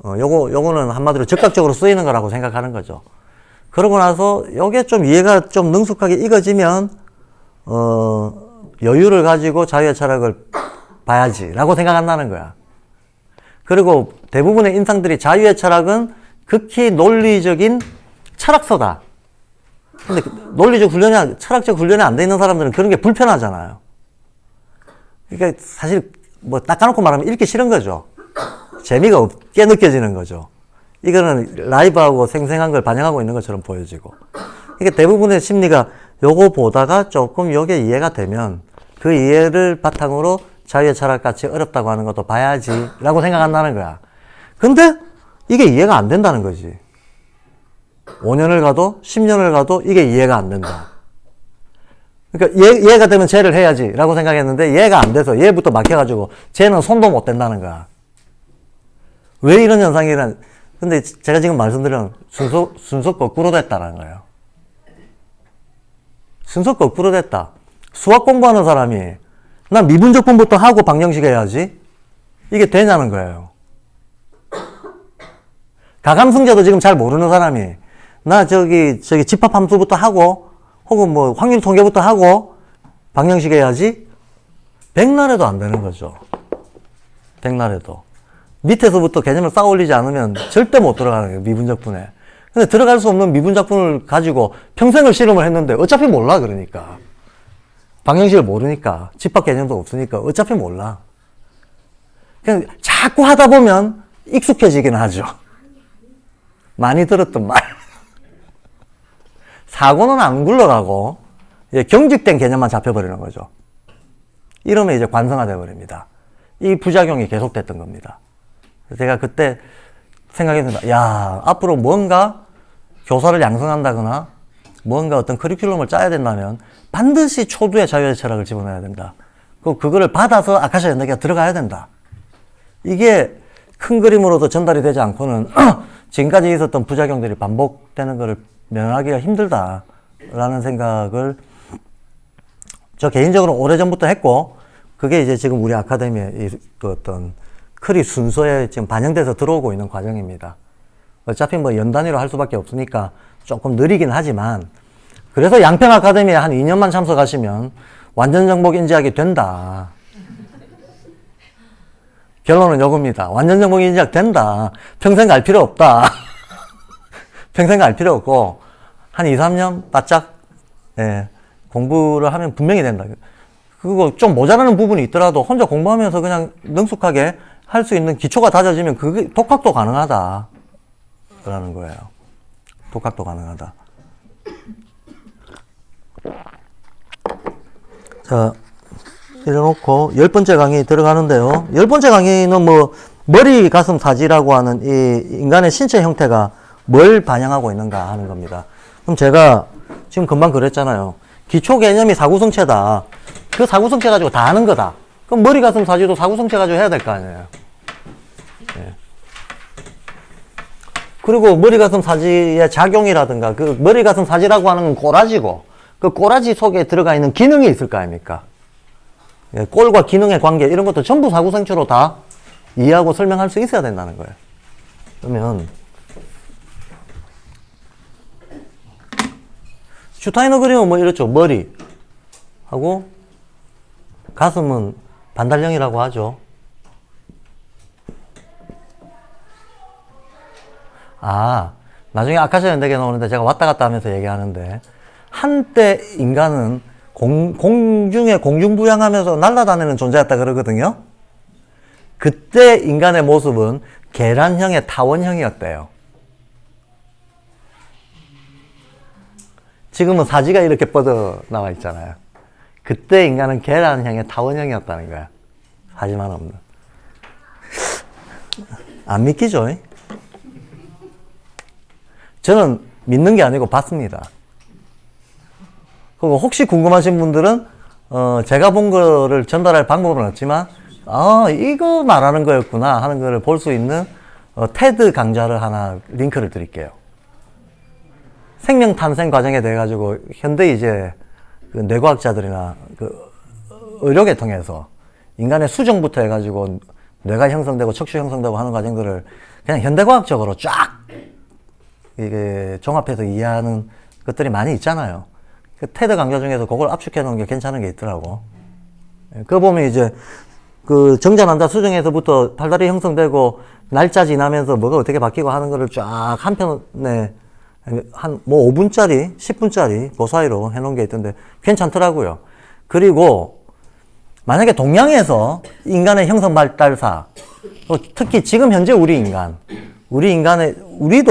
요거는 한마디로 즉각적으로 쓰이는 거라고 생각하는 거죠. 그러고 나서 요게 좀 이해가 좀 능숙하게 익어지면 여유를 가지고 자유의 철학을 봐야지 라고 생각한다는 거야. 그리고 대부분의 인상들이 자유의 철학은 극히 논리적인 철학서다. 근데 논리적 훈련이, 철학적 훈련이 안 돼 있는 사람들은 그런 게 불편하잖아요. 그러니까 사실 뭐 닦아놓고 말하면 읽기 싫은 거죠. 재미가 없게 느껴지는 거죠. 이거는 라이브하고 생생한 걸 반영하고 있는 것처럼 보여지고. 그러니까 대부분의 심리가 요거 보다가 조금 요게 이해가 되면 그 이해를 바탕으로 자유의 철학같이 어렵다고 하는 것도 봐야지 라고 생각한다는 거야. 근데 이게 이해가 안 된다는 거지. 5년을 가도 10년을 가도 이게 이해가 안 된다. 그러니까 이해가 되면 쟤를 해야지 라고 생각했는데 이해가 안 돼서 얘부터 막혀가지고 쟤는 손도 못 댄다는 거야. 왜 이런 현상이 근데 제가 지금 말씀드린 순서 거꾸로 됐다는 거예요. 순서 거꾸로 됐다. 수학 공부하는 사람이 난 미분적분부터 하고 방정식 해야지. 이게 되냐는 거예요. 가감승제도 지금 잘 모르는 사람이 나 저기 집합함수부터 하고 혹은 뭐 확률 통계부터 하고 방정식 해야지. 백날에도 안 되는 거죠. 백날에도. 밑에서부터 개념을 쌓아 올리지 않으면 절대 못 들어가는 거예요. 미분적분에. 근데 들어갈 수 없는 미분적분을 가지고 평생을 실험을 했는데 어차피 몰라. 그러니까. 방정식을 모르니까. 집합 개념도 없으니까 어차피 몰라. 그냥 자꾸 하다 보면 익숙해지긴 하죠. 많이 들었던 말. 사고는 안 굴러가고 경직된 개념만 잡혀버리는 거죠. 이러면 이제 관성화돼 버립니다. 이 부작용이 계속됐던 겁니다. 제가 그때 생각했습니다. 야, 앞으로 뭔가 교사를 양성한다거나 뭔가 어떤 커리큘럼을 짜야 된다면 반드시 초두의 자유의 철학을 집어넣어야 된다. 그거를 받아서 아카시아 연대기가 들어가야 된다. 이게 큰 그림으로도 전달이 되지 않고는 지금까지 있었던 부작용들이 반복되는 것을 면하기가 힘들다라는 생각을 저 개인적으로 오래전부터 했고, 그게 이제 지금 우리 아카데미의 그 어떤 크리 순서에 지금 반영돼서 들어오고 있는 과정입니다. 어차피 뭐 연 단위로 할 수밖에 없으니까 조금 느리긴 하지만, 그래서 양평 아카데미에 한 2년만 참석하시면 완전 정복 인지학이 된다. 결론은 요겁니다. 완전 정복 인지학 된다. 평생 갈 필요 없다. 평생 갈 필요 없고 한 2, 3년 바짝 공부를 하면 분명히 된다. 그거 좀 모자라는 부분이 있더라도 혼자 공부하면서 그냥 능숙하게 할 수 있는 기초가 다져지면 그게 독학도 가능하다 라는 거예요. 독학도 가능하다. 자, 이래놓고 10번째 강의 들어가는데요. 10번째 강의는 뭐 머리, 가슴, 사지라고 하는 이 인간의 신체 형태가 뭘 반영하고 있는가 하는 겁니다. 그럼 제가 지금 금방 그랬잖아요. 기초 개념이 사구성체다. 그 사구성체 가지고 다 하는 거다. 그럼 머리, 가슴, 사지도 사구성체 가지고 해야 될 거 아니에요. 네. 그리고 머리, 가슴, 사지의 작용이라든가 그 머리, 가슴, 사지라고 하는 건 꼬라지고 그 꼬라지 속에 들어가 있는 기능이 있을 거 아닙니까? 예, 꼴과 기능의 관계 이런 것도 전부 사구성체로 다 이해하고 설명할 수 있어야 된다는 거예요. 그러면 슈타이너 그림은 뭐 이렇죠. 머리 하고 가슴은 반달형이라고 하죠. 아, 나중에 아카시아 연대기에 나오는데 제가 왔다 갔다 하면서 얘기하는데 한때 인간은 공중에 공중부양하면서 날아다니는 존재였다 그러거든요. 그때 인간의 모습은 계란형의 타원형이었대요. 지금은 사지가 이렇게 뻗어 나와 있잖아요. 그때 인간은 계란형의 타원형이었다는 거야. 사지만 없는. 안 믿기죠? 저는 믿는 게 아니고 봤습니다. 그리고 혹시 궁금하신 분들은 제가 본 거를 전달할 방법은 없지만 이거 말하는 거였구나 하는 거를 볼 수 있는 테드 강좌를 하나 링크를 드릴게요. 생명 탄생 과정에 대해 가지고 현대 이제 그 뇌과학자들이나 그 의료계 통해서 인간의 수정부터 해가지고 뇌가 형성되고 척추 형성되고 하는 과정들을 그냥 현대과학적으로 쫙 이게 종합해서 이해하는 것들이 많이 있잖아요. 그 테드 강좌 중에서 그걸 압축해 놓은 게 괜찮은 게 있더라고. 그거 보면 이제 그 정자난자 수정에서부터 팔다리 형성되고 날짜 지나면서 뭐가 어떻게 바뀌고 하는 거를 쫙 한 편에 한 뭐 5분짜리, 10분짜리 그 사이로 해놓은 게 있던데 괜찮더라고요. 그리고 만약에 동양에서 인간의 형성 발달사, 특히 지금 현재 우리도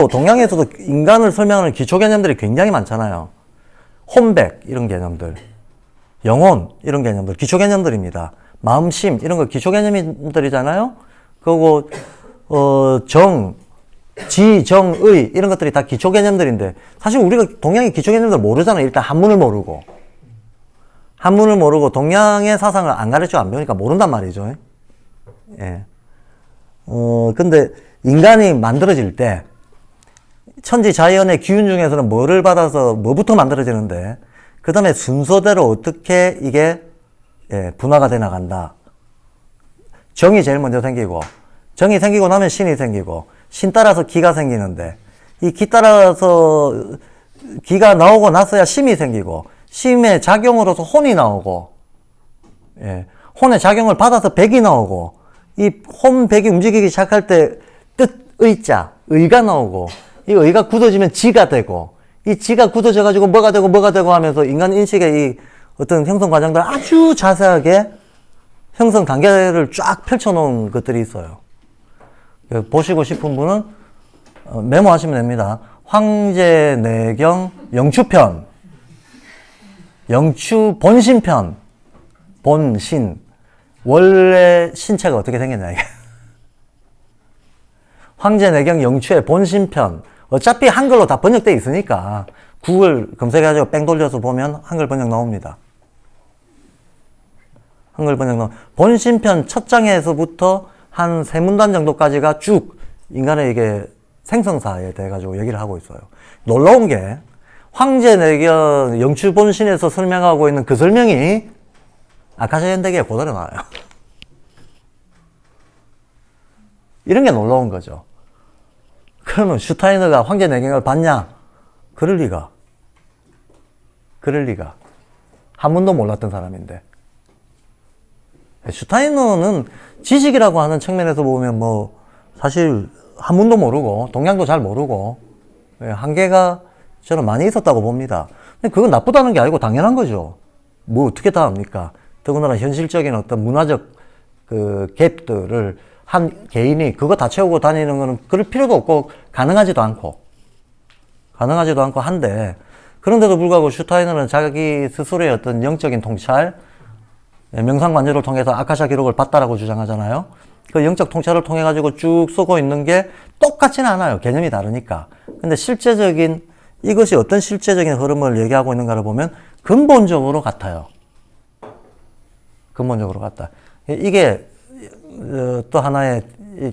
동양에서도 인간을 설명하는 기초 개념들이 굉장히 많잖아요. 혼백 이런 개념들, 영혼 이런 개념들 기초 개념들입니다. 마음심 이런 거 기초 개념들이잖아요. 그리고 지, 정, 의 이런 것들이 다 기초 개념들인데 사실 우리가 동양의 기초 개념들 모르잖아요. 일단 한문을 모르고 동양의 사상을 안 가르쳐 안 배우니까 모른단 말이죠. 예. 근데 인간이 만들어질 때 천지자연의 기운 중에서는 뭐를 받아서 뭐부터 만들어지는데 그 다음에 순서대로 어떻게 이게 분화가 돼 나간다. 정이 제일 먼저 생기고 정이 생기고 나면 신이 생기고 신 따라서 기가 생기는데 이 기 따라서 기가 나오고 나서야 심이 생기고 심의 작용으로서 혼이 나오고 혼의 작용을 받아서 백이 나오고 이 혼, 백이 움직이기 시작할 때 뜻, 의자, 의가 나오고 이 의가 굳어지면 지가 되고 이 지가 굳어져 가지고 뭐가 되고 하면서 인간 인식의 이 어떤 형성 과정들 아주 자세하게 형성 단계를 쫙 펼쳐놓은 것들이 있어요. 보시고 싶은 분은 메모하시면 됩니다. 황제내경 영추편, 영추 본신편, 본신 원래 신체가 어떻게 생겼냐 이게. 황제내경 영추의 본신편 어차피 한글로 다 번역되어 있으니까 구글 검색해가지고 뺑 돌려서 보면 한글 번역 나옵니다. 한글 번역 나옵니다. 본신편 첫 장에서부터 한 세 문단 정도까지가 쭉 인간의 이게 생성사에 대해 가지고 얘기를 하고 있어요. 놀라운 게 황제내경 영추본신에서 설명하고 있는 그 설명이 아카시아 현대기에 그대로 나와요. 이런 게 놀라운 거죠. 그러면 슈타이너가 황제내경을 봤냐? 그럴 리가. 한문도 몰랐던 사람인데. 슈타이너는 지식이라고 하는 측면에서 보면 뭐 사실 한문도 모르고 동양도 잘 모르고 한계가 저는 많이 있었다고 봅니다. 근데 그건 나쁘다는 게 아니고 당연한 거죠. 뭐 어떻게 다 합니까? 더군다나 현실적인 어떤 문화적 그 갭들을 한 개인이 그거 다 채우고 다니는 거는 그럴 필요도 없고 가능하지도 않고 한데 그런데도 불구하고 슈타이너는 자기 스스로의 어떤 영적인 통찰 명상관조를 통해서 아카시아 기록을 봤다라고 주장하잖아요. 그 영적 통찰을 통해 가지고 쭉 쓰고 있는 게 똑같지는 않아요. 개념이 다르니까. 근데 이것이 어떤 실제적인 흐름을 얘기하고 있는가를 보면 근본적으로 같아요. 근본적으로 같다. 이게 또 하나의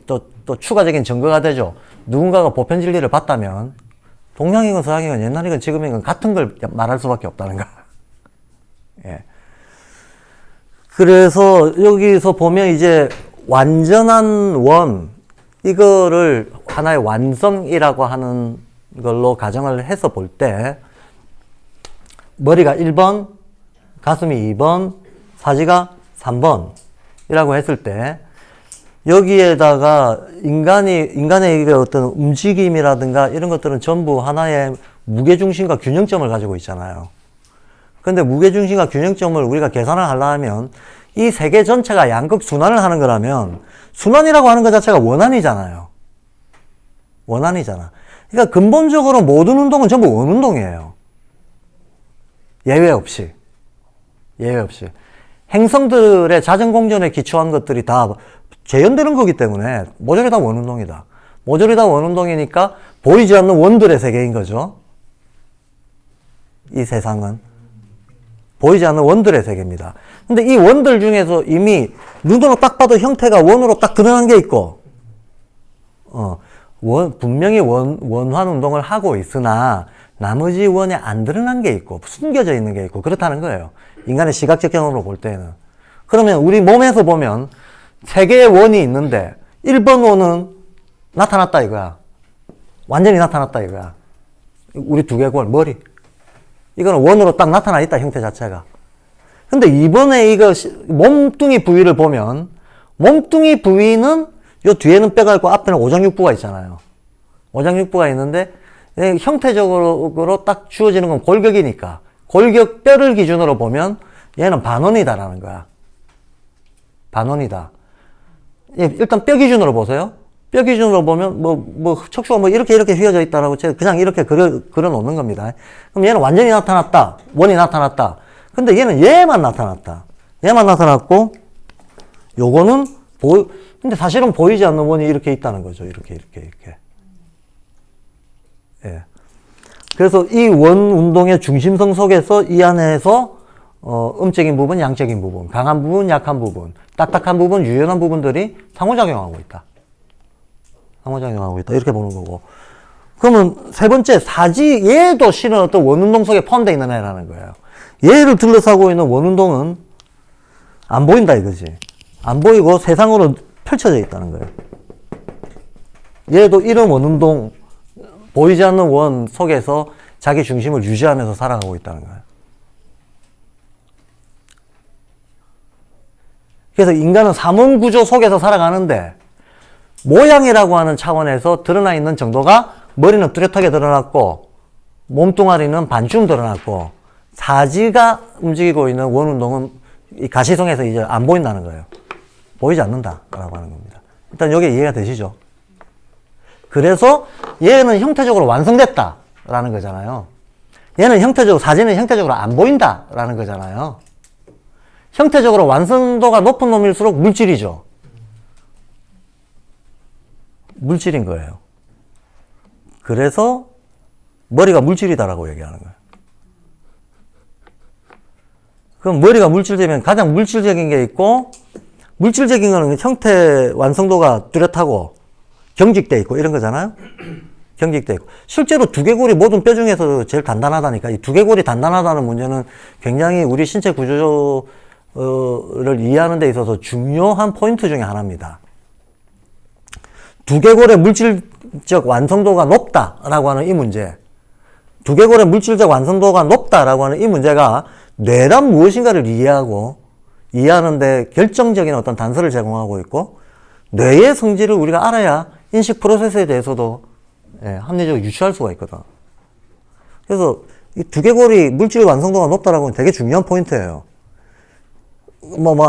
또 추가적인 증거가 되죠. 누군가가 보편 진리를 봤다면 동양이건 서양이건 옛날이건 지금이건 같은 걸 말할 수밖에 없다는 거. 예. 그래서 여기서 보면 이제 완전한 원, 이거를 하나의 완성이라고 하는 걸로 가정을 해서 볼 때 머리가 1번, 가슴이 2번, 사지가 3번이라고 했을 때 여기에다가 인간의 어떤 움직임이라든가 이런 것들은 전부 하나의 무게중심과 균형점을 가지고 있잖아요. 근데 무게중심과 균형점을 우리가 계산을 하려면 이 세계 전체가 양극 순환을 하는 거라면 순환이라고 하는 것 자체가 원환이잖아요. 원환이잖아. 그러니까 근본적으로 모든 운동은 전부 원운동이에요. 예외 없이. 예외 없이. 행성들의 자전공전에 기초한 것들이 다 재현되는 거기 때문에 모조리 다 원운동이다. 모조리 다 원운동이니까 보이지 않는 원들의 세계인 거죠. 이 세상은. 보이지 않는 원들의 세계입니다. 근데 이 원들 중에서 이미 눈으로 딱 봐도 형태가 원으로 딱 드러난 게 있고, 분명히 원환 운동을 하고 있으나 나머지 원에 안 드러난 게 있고 숨겨져 있는 게 있고 그렇다는 거예요. 인간의 시각적 경험으로 볼 때는. 그러면 우리 몸에서 보면 세 개의 원이 있는데 1번 원은 나타났다 이거야. 완전히 나타났다 이거야. 우리 두개골, 머리. 이거는 원으로 딱 나타나 있다, 형태 자체가. 근데 이번에 이거 몸뚱이 부위를 보면 몸뚱이 부위는 요 뒤에는 뼈가 있고 앞에는 오장육부가 있잖아요. 오장육부가 있는데 형태적으로 딱 주어지는 건 골격이니까 골격 뼈를 기준으로 보면 얘는 반원이다라는 거야. 반원이다. 일단 뼈 기준으로 보세요. 뼈 기준으로 보면 척추가 이렇게 휘어져 있다라고 제가 그냥 이렇게 그려 놓는 겁니다. 그럼 얘는 완전히 나타났다. 원이 나타났다. 근데 얘는 얘만 나타났다. 얘만 나타났고 요거는 근데 사실은 보이지 않는 원이 이렇게 있다는 거죠. 이렇게. 예. 그래서 이 원 운동의 중심성 속에서 이 안에서 음적인 부분, 양적인 부분, 강한 부분, 약한 부분, 딱딱한 부분, 유연한 부분들이 상호작용하고 있다. 상호작용하고 있다. 이렇게 보는 거고. 그러면 세 번째, 얘도 실은 어떤 원운동 속에 포함되어 있는 애라는 거예요. 얘를 둘러싸고 있는 원운동은 안 보인다 이거지. 안 보이고 세상으로 펼쳐져 있다는 거예요. 얘도 이런 원운동, 보이지 않는 원 속에서 자기 중심을 유지하면서 살아가고 있다는 거예요. 그래서 인간은 삼원 구조 속에서 살아가는데 모양이라고 하는 차원에서 드러나 있는 정도가 머리는 뚜렷하게 드러났고 몸뚱아리는 반쯤 드러났고 사지가 움직이고 있는 원운동은 이 가시성에서 이제 안 보인다는 거예요. 보이지 않는다라고 하는 겁니다. 일단 여기 이해가 되시죠? 그래서 얘는 형태적으로 완성됐다라는 거잖아요. 얘는 사진은 형태적으로 안 보인다라는 거잖아요. 형태적으로 완성도가 높은 놈일수록 물질이죠. 물질인 거예요. 그래서 머리가 물질이다라고 얘기하는 거예요. 그럼 머리가 물질되면 가장 물질적인 게 있고, 물질적인 거는 형태 완성도가 뚜렷하고 경직돼 있고 이런 거잖아요. 경직돼 있고. 실제로 두개골이 모든 뼈 중에서 제일 단단하다니까. 이 두개골이 단단하다는 문제는 굉장히 우리 신체 구조를 이해하는 데 있어서 중요한 포인트 중에 하나입니다. 두개골의 물질적 완성도가 높다라고 하는 이 문제. 두개골의 물질적 완성도가 높다라고 하는 이 문제가 뇌란 무엇인가를 이해하는데 결정적인 어떤 단서를 제공하고 있고, 뇌의 성질을 우리가 알아야 인식 프로세스에 대해서도 합리적으로 유추할 수가 있거든. 그래서 이 두개골이 물질 완성도가 높다라고 하는 되게 중요한 포인트예요.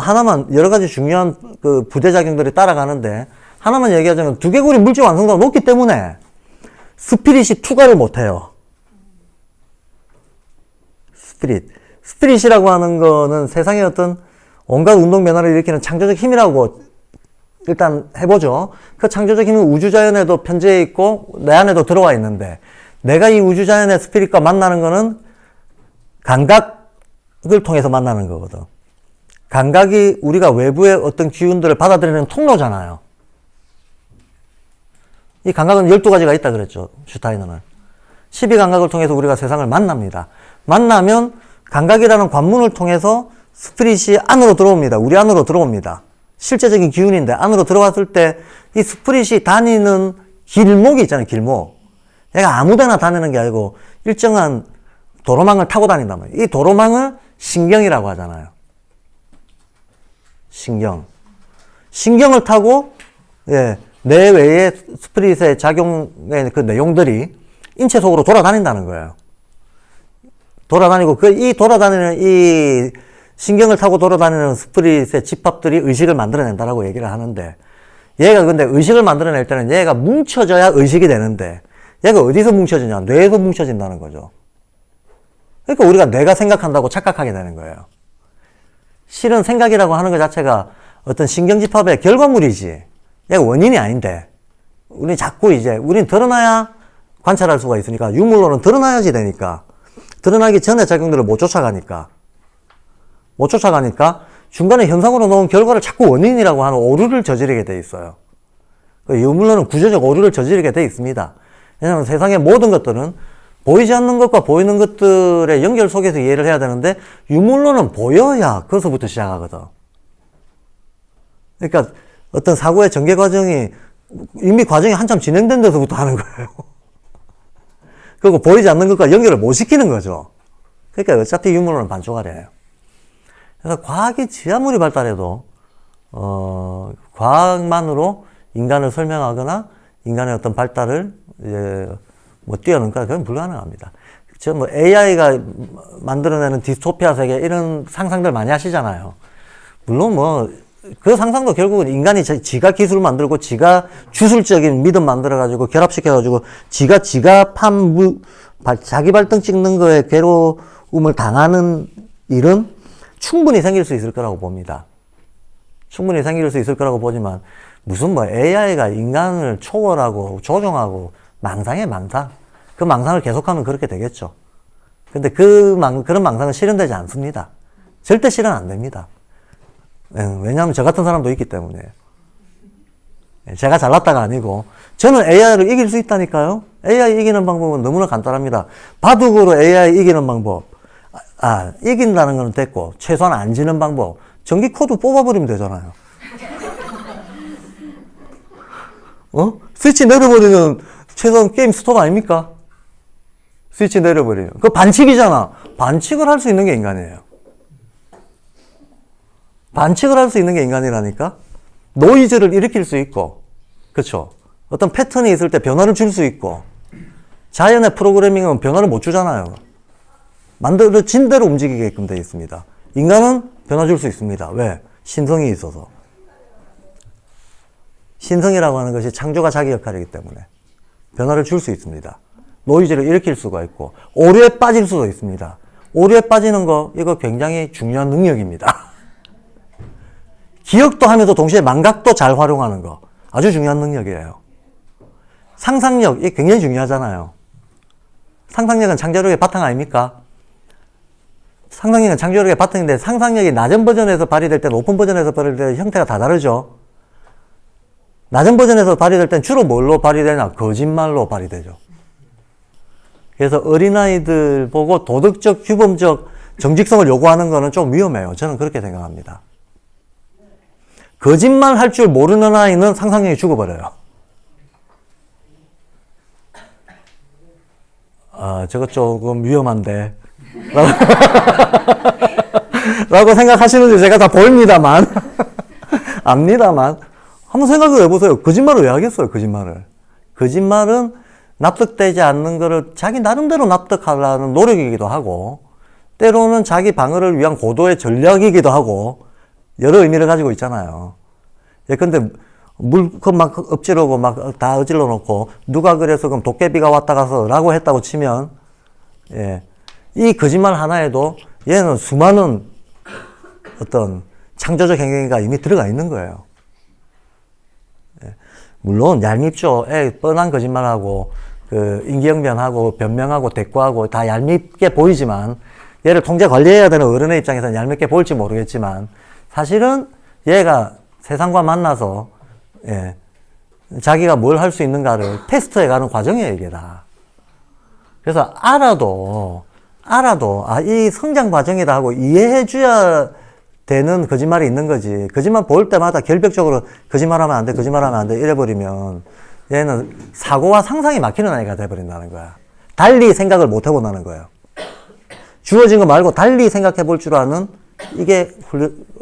하나만, 여러 가지 중요한 그 부대작용들이 따라가는데, 하나만 얘기하자면 두개골이 물질 완성도가 높기 때문에 스피릿이 투과를 못해요. 스피릿이라고 하는 거는 세상의 어떤 온갖 운동 변화를 일으키는 창조적 힘이라고 일단 해보죠. 그 창조적 힘은 우주자연에도 편재해 있고 내 안에도 들어와 있는데, 내가 이 우주자연의 스피릿과 만나는 거는 감각을 통해서 만나는 거거든. 감각이 우리가 외부의 어떤 기운들을 받아들이는 통로잖아요. 이 감각은 12가지가 있다 그랬죠. 슈타이너는. 12감각을 통해서 우리가 세상을 만납니다. 만나면 감각이라는 관문을 통해서 스피릿이 안으로 들어옵니다. 우리 안으로 들어옵니다. 실제적인 기운인데 안으로 들어왔을 때 이 스피릿이 다니는 길목이 있잖아요. 길목. 얘가 아무데나 다니는 게 아니고 일정한 도로망을 타고 다닌단 말이에요. 이 도로망을 신경이라고 하잖아요. 신경을 타고 내외의 스피릿의 작용의 그 내용들이 인체 속으로 돌아다닌다는 거예요. 돌아다니고 돌아다니는 신경을 타고 돌아다니는 스피릿의 집합들이 의식을 만들어낸다라고 얘기를 하는데, 얘가 근데 의식을 만들어낼 때는 얘가 뭉쳐져야 의식이 되는데 얘가 어디서 뭉쳐지냐? 뇌에서 뭉쳐진다는 거죠. 그러니까 우리가 내가 생각한다고 착각하게 되는 거예요. 실은 생각이라고 하는 것 자체가 어떤 신경집합의 결과물이지 얘가 원인이 아닌데 우리 자꾸 이제 우린 드러나야 관찰할 수가 있으니까 유물론은 드러나야지 되니까 드러나기 전에 작용들을 못 쫓아가니까 중간에 현상으로 놓은 결과를 자꾸 원인이라고 하는 오류를 저지르게 돼 있어요. 유물론은 구조적 오류를 저지르게 돼 있습니다. 왜냐하면 세상의 모든 것들은 보이지 않는 것과 보이는 것들의 연결 속에서 이해를 해야 되는데 유물론은 보여야 거기서부터 시작하거든. 그러니까 어떤 사고의 전개 과정이 이미 과정이 한참 진행된 데서부터 하는 거예요. 그리고 보이지 않는 것과 연결을 못 시키는 거죠. 그러니까 어차피 유물론은 반쪽아리예요. 그래서 과학이 아무리 발달해도 과학만으로 인간을 설명하거나 인간의 어떤 발달을 이제 뭐 뛰어넘까 그건 불가능합니다. 뭐 AI가 만들어내는 디스토피아 세계 이런 상상들 많이 하시잖아요. 물론 뭐 그 상상도 결국은 인간이 지가 기술을 만들고 지가 주술적인 믿음 만들어가지고 결합시켜가지고 지가 자기 발등 찍는 거에 괴로움을 당하는 일은 충분히 생길 수 있을 거라고 봅니다. 충분히 생길 수 있을 거라고 보지만 무슨 뭐 AI가 인간을 초월하고 조종하고 망상에 망상. 그 망상을 계속하면 그렇게 되겠죠. 근데 그런 망상은 실현되지 않습니다. 절대 실현 안 됩니다. 왜냐하면 저 같은 사람도 있기 때문에. 제가 잘났다가 아니고 저는 AI를 이길 수 있다니까요. AI 이기는 방법은 너무나 간단합니다. 바둑으로 AI 이기는 방법. 이긴다는 건 됐고 최소한 안 지는 방법. 전기 코드 뽑아버리면 되잖아요. 스위치 내려버리면 최소한 게임 스톱 아닙니까? 스위치 내려버리면. 그거 반칙이잖아. 반칙을 할 수 있는 게 인간이에요. 반칙을 할 수 있는 게 인간이라니까? 노이즈를 일으킬 수 있고, 그쵸? 어떤 패턴이 있을 때 변화를 줄 수 있고, 자연의 프로그래밍은 변화를 못 주잖아요. 만들어진 대로 움직이게끔 되어 있습니다. 인간은 변화 줄 수 있습니다. 왜? 신성이 있어서. 신성이라고 하는 것이 창조가 자기 역할이기 때문에 변화를 줄 수 있습니다. 노이즈를 일으킬 수가 있고 오류에 빠질 수도 있습니다. 오류에 빠지는 거 이거 굉장히 중요한 능력입니다. 기억도 하면서 동시에 망각도 잘 활용하는 거 아주 중요한 능력이에요. 상상력 이게 굉장히 중요하잖아요. 상상력은 창조력의 바탕 아닙니까? 상상력은 창조력의 바탕인데 상상력이 낮은 버전에서 발휘될 때 높은 버전에서 발휘될 때 형태가 다 다르죠. 낮은 버전에서 발휘될 땐 주로 뭘로 발휘되냐? 거짓말로 발휘되죠. 그래서 어린아이들 보고 도덕적, 규범적 정직성을 요구하는 거는 좀 위험해요. 저는 그렇게 생각합니다. 거짓말 할 줄 모르는 아이는 상상력이 죽어버려요. 저거 조금 위험한데. 라고 생각하시는지 제가 다 보입니다만. 압니다만. 한번 생각을 해보세요. 거짓말을 왜 하겠어요, 거짓말을. 거짓말은 납득되지 않는 거를 자기 나름대로 납득하려는 노력이기도 하고, 때로는 자기 방어를 위한 고도의 전략이기도 하고, 여러 의미를 가지고 있잖아요. 근데 물컵 막 엎지르고 막 다 어질러 놓고, 누가 그래서 그럼 도깨비가 왔다 가서 라고 했다고 치면, 이 거짓말 하나에도 얘는 수많은 어떤 창조적 행위가 이미 들어가 있는 거예요. 물론 얄밉죠. 뻔한 거짓말하고 인기응변하고 변명하고 대꾸하고 다 얄밉게 보이지만 얘를 통제 관리해야 되는 어른의 입장에서는 얄밉게 보일지 모르겠지만 사실은 얘가 세상과 만나서 자기가 뭘 할 수 있는가를 테스트해가는 과정이에요, 이게 다. 그래서 알아도 이 성장 과정이다 하고 이해해줘야 되는 거짓말이 있는 거지. 거짓말 볼 때마다 결벽적으로 거짓말하면 안 돼, 거짓말하면 안 돼 이래버리면 얘는 사고와 상상이 막히는 아이가 돼버린다는 거야. 달리 생각을 못 해본다는 거예요. 주어진 거 말고 달리 생각해 볼 줄 아는 이게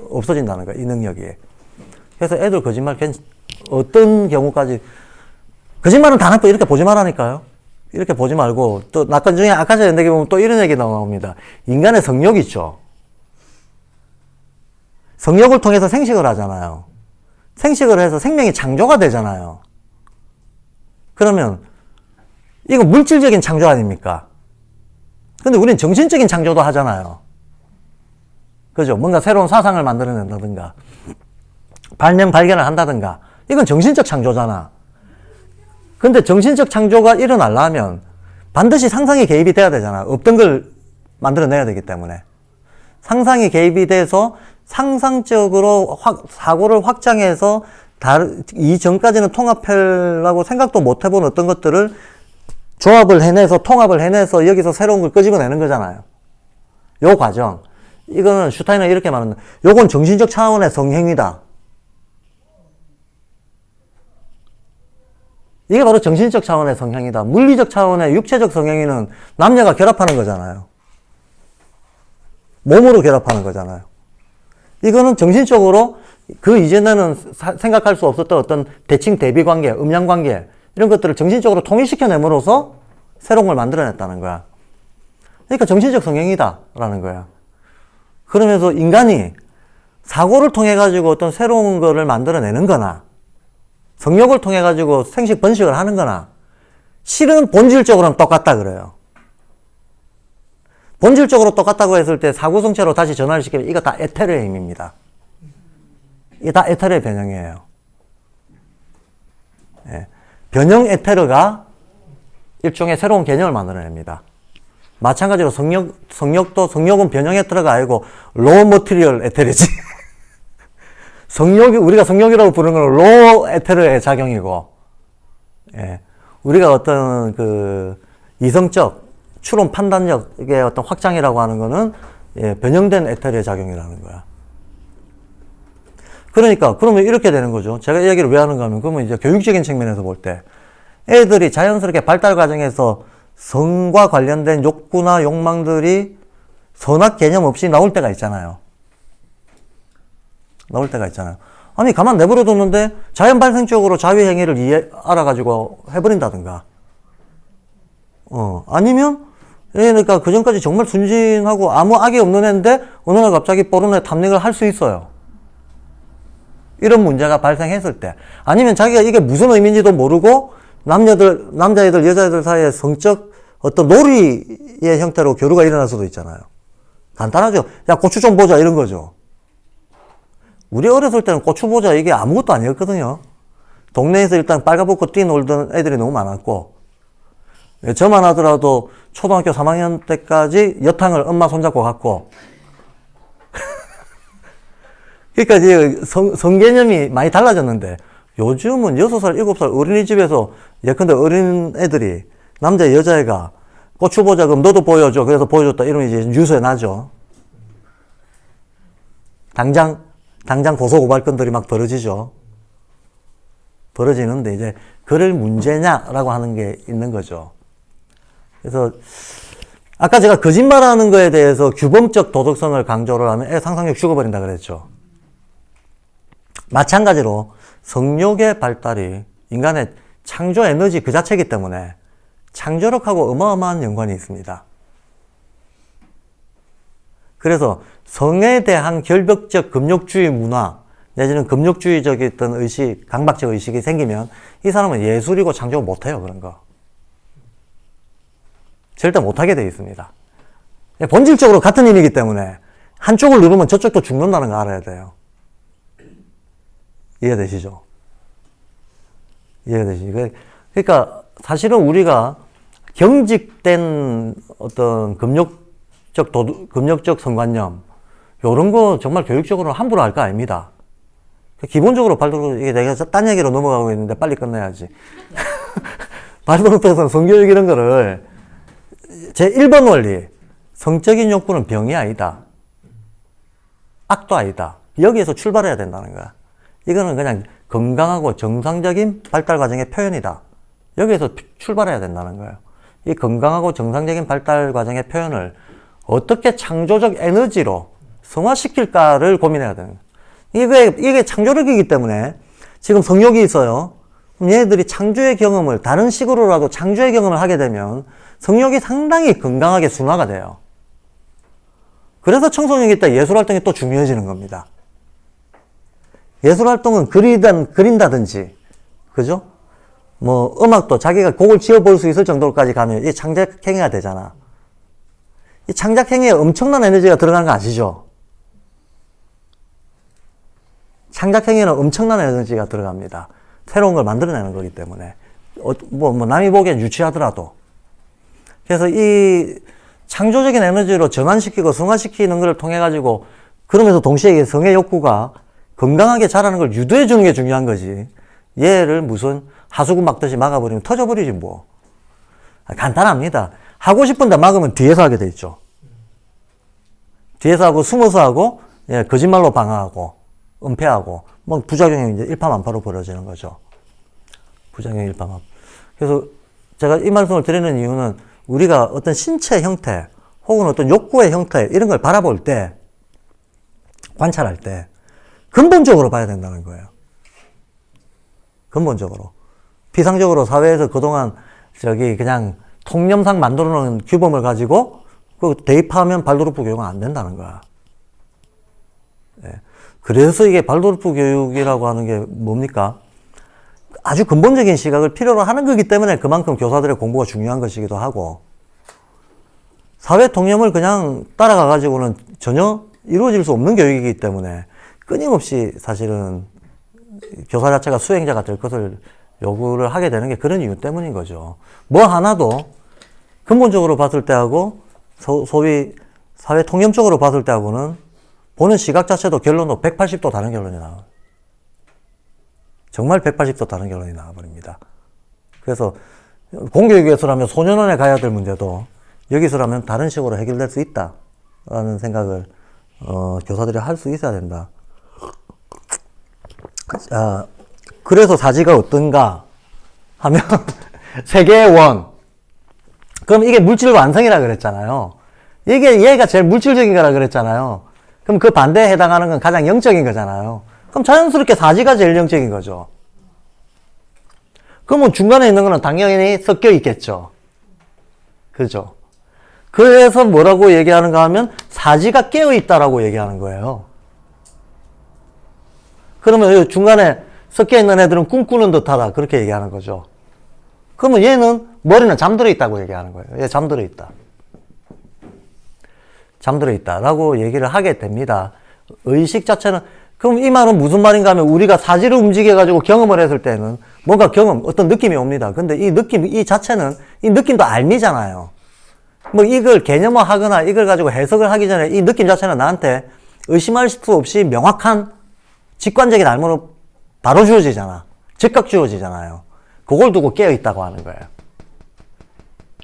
없어진다는 거야, 이 능력이. 그래서 애들 거짓말 어떤 경우까지 거짓말은 다 나쁘 이렇게 보지 말라니까요. 이렇게 보지 말고 또 낙관 중에 아카시아 연대기 보면 또 이런 얘기 나옵니다. 인간의 성욕이 있죠. 성욕을 통해서 생식을 하잖아요. 생식을 해서 생명이 창조가 되잖아요. 그러면 이거 물질적인 창조 아닙니까? 근데 우리는 정신적인 창조도 하잖아요. 그죠? 뭔가 새로운 사상을 만들어낸다든가 발견을 한다든가 이건 정신적 창조잖아. 근데 정신적 창조가 일어나려면 반드시 상상이 개입이 돼야 되잖아. 없던 걸 만들어내야 되기 때문에. 상상이 개입이 돼서 상상적으로 사고를 확장해서 이전까지는 통합하려고 생각도 못 해본 어떤 것들을 조합을 해내서 통합을 해내서 여기서 새로운 걸 끄집어내는 거잖아요. 요 과정. 이거는 슈타인은 이렇게 말합니다. 요건 정신적 차원의 성행위다. 이게 바로 정신적 차원의 성행위다. 물리적 차원의 육체적 성행위는 남녀가 결합하는 거잖아요. 몸으로 결합하는 거잖아요. 이거는 정신적으로 그 이전에는 생각할 수 없었던 어떤 대칭 대비 관계, 음양 관계 이런 것들을 정신적으로 통일시켜내므로써 새로운 걸 만들어냈다는 거야. 그러니까 정신적 성행위다라는 거야. 그러면서 인간이 사고를 통해 가지고 어떤 새로운 거를 만들어내는 거나 성욕을 통해 가지고 생식 번식을 하는 거나 실은 본질적으로는 똑같다 그래요. 본질적으로 똑같다고 했을 때 사고성체로 다시 전환을 시키면 이거 다 에테르의 힘입니다. 이게 다 에테르의 변형이에요. 예. 변형 에테르가 일종의 새로운 개념을 만들어냅니다. 마찬가지로 성욕은 변형 에테르가 아니고 로우 머티리얼 에테르지. 우리가 성욕이라고 부르는 건 로우 에테르의 작용이고, 예. 우리가 어떤 이성적, 추론 판단력의 어떤 확장이라고 하는 거는, 예, 변형된 에테르의 작용이라는 거야. 그러니까, 그러면 이렇게 되는 거죠. 제가 이 얘기를 왜 하는가 하면, 그러면 이제 교육적인 측면에서 볼 때, 애들이 자연스럽게 발달 과정에서 성과 관련된 욕구나 욕망들이 선악 개념 없이 나올 때가 있잖아요. 아니, 가만 내버려 뒀는데 자연 발생적으로 자유 행위를 알아가지고 해버린다든가. 아니면, 그러니까 그 전까지 정말 순진하고 아무 악이 없는 애인데 어느 날 갑자기 뽀로네 탐닉을 할 수 있어요. 이런 문제가 발생했을 때. 아니면 자기가 이게 무슨 의미인지도 모르고 남자애들, 여자애들 사이에 성적 어떤 놀이의 형태로 교류가 일어날 수도 있잖아요. 간단하죠. 야, 고추 좀 보자, 이런 거죠. 우리 어렸을 때는 고추 보자, 이게 아무것도 아니었거든요. 동네에서 일단 빨가벗고 뛰놀던 애들이 너무 많았고, 저만 하더라도 초등학교 3학년 때까지 여탕을 엄마 손잡고 갔고, 그러니까 이제 성 개념이 많이 달라졌는데, 요즘은 6살, 7살 어린이집에서 예컨대 어린 애들이 남자, 여자애가 고추 보자, 그럼 너도 보여줘. 그래서 보여줬다. 이러면 이제 뉴스에 나죠. 당장 고소고발건들이 막 벌어지죠. 벌어지는데 이제 그럴 문제냐라고 하는 게 있는 거죠. 그래서 아까 제가 거짓말하는 거에 대해서 규범적 도덕성을 강조를 하면 애 상상력 죽어버린다 그랬죠. 마찬가지로 성욕의 발달이 인간의 창조 에너지 그 자체이기 때문에 창조력하고 어마어마한 연관이 있습니다. 그래서 성에 대한 결벽적 금욕주의 문화 내지는 금욕주의적인 어떤 의식, 강박적 의식이 생기면 이 사람은 예술이고 창조 못해요. 그런 거. 절대 못하게 되어 있습니다. 본질적으로 같은 힘이기 때문에 한쪽을 누르면 저쪽도 죽는다는 거 알아야 돼요. 이해되시죠? 그러니까 사실은 우리가 경직된 어떤 금욕적 성관념 요런 거 정말 교육적으로 함부로 할 거 아닙니다. 기본적으로 이게 내가 딴 얘기로 넘어가고 있는데 빨리 끝내야지. 발도록에서는 성교육 이런 거를 제 1번 원리 성적인 욕구는 병이 아니다. 악도 아니다. 여기에서 출발해야 된다는 거야. 이거는 그냥 건강하고 정상적인 발달 과정의 표현이다. 여기에서 출발해야 된다는 거예요. 이 건강하고 정상적인 발달 과정의 표현을 어떻게 창조적 에너지로 성화시킬까를 고민해야 되는 거예요. 이게 창조력이기 때문에 지금 성욕이 있어요. 그럼 얘네들이 창조의 경험을 다른 식으로라도 창조의 경험을 하게 되면 성욕이 상당히 건강하게 순화가 돼요. 그래서 청소년기 때 예술활동이 또 중요해지는 겁니다. 예술 활동은 그린다든지, 그죠? 뭐, 음악도 자기가 곡을 지어볼 수 있을 정도까지 가면 이 창작행위가 되잖아. 이 창작행위에 엄청난 에너지가 들어가는 거 아시죠? 창작행위는 엄청난 에너지가 들어갑니다. 새로운 걸 만들어내는 거기 때문에. 남이 보기엔 유치하더라도. 그래서 이 창조적인 에너지로 전환시키고 성화시키는 걸 통해가지고, 그러면서 동시에 성의 욕구가 건강하게 자라는 걸 유도해 주는 게 중요한 거지. 얘를 무슨 하수구 막듯이 막아버리면 터져버리지 뭐. 간단합니다. 하고 싶은데 막으면 뒤에서 하게 돼 있죠. 뒤에서 하고 숨어서 하고, 예, 거짓말로 방어하고, 은폐하고, 뭐 부작용이 이제 일파만파로 벌어지는 거죠. 부작용이 일파만파. 그래서 제가 이 말씀을 드리는 이유는 우리가 어떤 신체 형태 혹은 어떤 욕구의 형태 이런 걸 바라볼 때, 관찰할 때 근본적으로 봐야 된다는 거예요. 근본적으로. 피상적으로 사회에서 그동안 그냥 통념상 만들어 놓은 규범을 가지고 그 대입하면 발도르프 교육은 안 된다는 거야. 예. 그래서 이게 발도르프 교육이라고 하는 게 뭡니까? 아주 근본적인 시각을 필요로 하는 거기 때문에 그만큼 교사들의 공부가 중요한 것이기도 하고, 사회 통념을 그냥 따라가가지고는 전혀 이루어질 수 없는 교육이기 때문에 끊임없이 사실은 교사 자체가 수행자가 될 것을 요구를 하게 되는 게 그런 이유 때문인 거죠. 뭐 하나도 근본적으로 봤을 때하고 소위 사회 통념적으로 봤을 때하고는 보는 시각 자체도 결론도 180도 다른 결론이 나와요. 정말 180도 다른 결론이 나와버립니다. 그래서 공교육에서라면 소년원에 가야 될 문제도 여기서라면 다른 식으로 해결될 수 있다라는 생각을 교사들이 할 수 있어야 된다. 자, 그래서 사지가 어떤가 하면 세계의 원. 그럼 이게 물질 완성이라 그랬잖아요. 얘가 제일 물질적인 거라 그랬잖아요. 그럼 그 반대에 해당하는 건 가장 영적인 거잖아요. 그럼 자연스럽게 사지가 제일 영적인 거죠. 그러면 중간에 있는 거는 당연히 섞여 있겠죠. 그죠? 그래서 뭐라고 얘기하는가 하면 사지가 깨어 있다라고 얘기하는 거예요. 그러면 중간에 섞여 있는 애들은 꿈꾸는 듯하다 그렇게 얘기하는 거죠. 그러면 얘는 머리는 잠들어 있다고 얘기하는 거예요. 얘 잠들어 있다. 잠들어 있다라고 얘기를 하게 됩니다. 의식 자체는, 그럼 이 말은 무슨 말인가 하면 우리가 사지를 움직여가지고 경험을 했을 때는 뭔가 어떤 느낌이 옵니다. 근데 이 느낌, 이 자체는, 이 느낌도 알미잖아요. 뭐 이걸 개념화하거나 이걸 가지고 해석을 하기 전에 이 느낌 자체는 나한테 의심할 수 없이 명확한 직관적인 알무로 바로 주어지잖아. 즉각 주어지잖아요. 그걸 두고 깨어있다고 하는 거예요.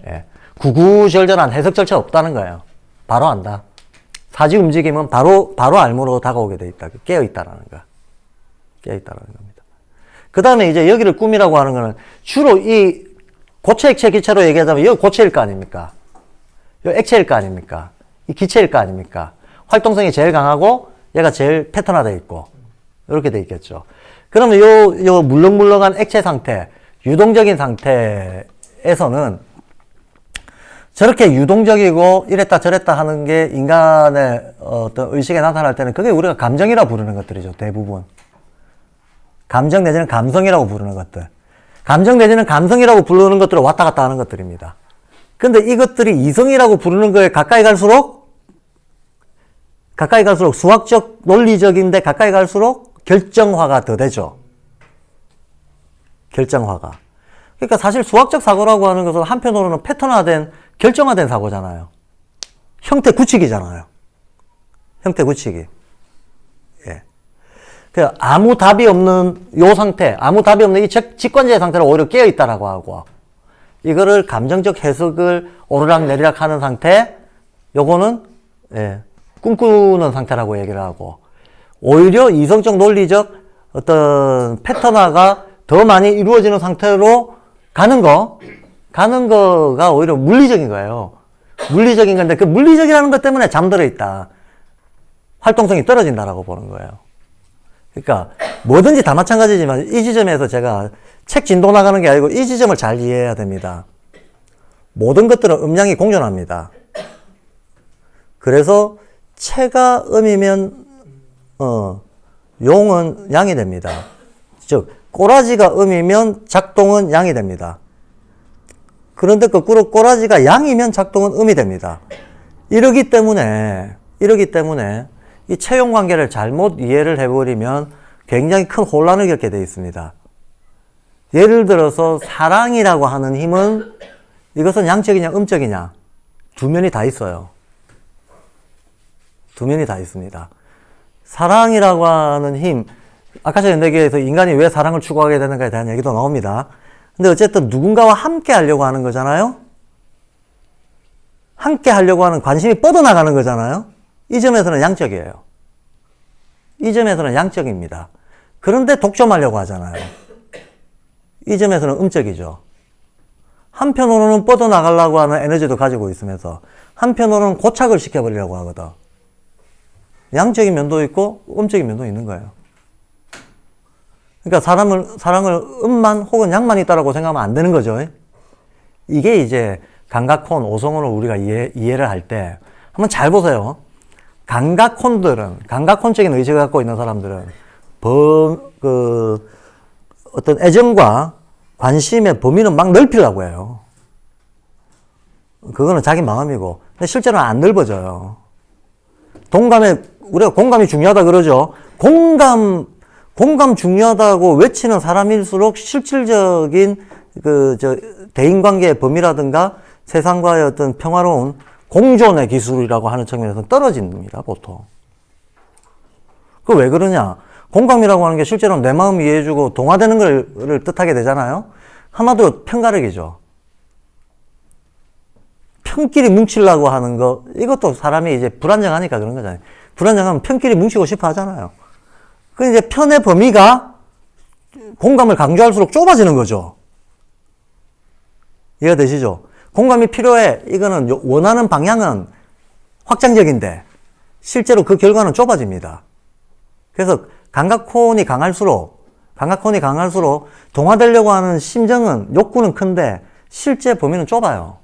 예. 구구절절한 해석 절차 없다는 거예요. 바로 안다. 사지 움직임은 바로 알무로 다가오게 돼 있다. 깨어있다라는 거야. 깨어있다라는 겁니다. 그 다음에 이제 여기를 꿈이라고 하는 거는 주로 이 고체, 액체, 기체로 얘기하자면 여기 고체일 거 아닙니까? 여기 액체일 거 아닙니까? 이 기체일 거 아닙니까? 활동성이 제일 강하고 얘가 제일 패턴화되어 있고 이렇게 돼 있겠죠. 그러면 요 물렁물렁한 액체 상태, 유동적인 상태에서는 저렇게 유동적이고 이랬다 저랬다 하는 게 인간의 어떤 의식에 나타날 때는 그게 우리가 감정이라고 부르는 것들이죠. 대부분. 감정 내지는 감성이라고 부르는 것들. 감정 내지는 감성이라고 부르는 것들을 왔다 갔다 하는 것들입니다. 근데 이것들이 이성이라고 부르는 거에 가까이 갈수록 수학적, 논리적인데 가까이 갈수록 결정화가 더 되죠. 결정화가. 그러니까 사실 수학적 사고라고 하는 것은 한편으로는 패턴화된, 결정화된 사고잖아요. 형태 구축이잖아요. 형태 구축이. 예. 그 아무 답이 없는 요 상태, 아무 답이 없는 이 직관제의 상태를 오히려 깨어있다라고 하고, 이거를 감정적 해석을 오르락내리락 하는 상태, 요거는, 예, 꿈꾸는 상태라고 얘기를 하고, 오히려 이성적, 논리적 어떤 패턴화가 더 많이 이루어지는 상태로 가는 거가 오히려 물리적인 거예요. 물리적인 건데 그 물리적이라는 것 때문에 잠들어 있다. 활동성이 떨어진다라고 보는 거예요. 그러니까 뭐든지 다 마찬가지지만 이 지점에서 제가 책 진도 나가는 게 아니고 이 지점을 잘 이해해야 됩니다. 모든 것들은 음양이 공존합니다. 그래서 체가 음이면 용은 양이 됩니다. 즉 꼬라지가 음이면 작동은 양이 됩니다. 그런데 거꾸로 꼬라지가 양이면 작동은 음이 됩니다. 이러기 때문에 이 채용 관계를 잘못 이해를 해버리면 굉장히 큰 혼란을 겪게 되어 있습니다. 예를 들어서 사랑이라고 하는 힘은 이것은 양적이냐 음적이냐 두 면이 다 있어요. 두 면이 다 있습니다. 사랑이라고 하는 힘, 아카시아 연대기에서 인간이 왜 사랑을 추구하게 되는가에 대한 얘기도 나옵니다. 근데 어쨌든 누군가와 함께 하려고 하는 거잖아요. 함께 하려고 하는 관심이 뻗어나가는 거잖아요. 이 점에서는 양적이에요. 이 점에서는 양적입니다. 그런데 독점하려고 하잖아요. 이 점에서는 음적이죠. 한편으로는 뻗어나가려고 하는 에너지도 가지고 있으면서 한편으로는 고착을 시켜버리려고 하거든. 양적인 면도 있고 음적인 면도 있는 거예요. 그러니까 사랑을 음만 혹은 양만 있다라고 생각하면 안 되는 거죠. 이게 이제 감각혼, 오성혼을 우리가 이해를 할 때 한번 잘 보세요. 감각혼적인 의식을 갖고 있는 사람들은 어떤 애정과 관심의 범위는 막 넓히려고 해요. 그거는 자기 마음이고. 근데 실제로는 안 넓어져요. 우리가 공감이 중요하다 그러죠. 공감 중요하다고 외치는 사람일수록 실질적인 대인관계의 범위라든가 세상과의 어떤 평화로운 공존의 기술이라고 하는 측면에서는 떨어집니다, 보통. 그 왜 그러냐? 공감이라고 하는 게 실제로 내 마음 이해해주고 동화되는 걸 뜻하게 되잖아요? 한마디로 편가르기죠. 편끼리 뭉치려고 하는 거, 이것도 사람이 이제 불안정하니까 그런 거잖아요. 불안정하면 편끼리 뭉치고 싶어 하잖아요. 그 이제 편의 범위가 공감을 강조할수록 좁아지는 거죠. 이해가 되시죠? 공감이 필요해. 이거는 원하는 방향은 확장적인데 실제로 그 결과는 좁아집니다. 그래서 감각혼이 강할수록 동화되려고 하는 심정은, 욕구는 큰데 실제 범위는 좁아요.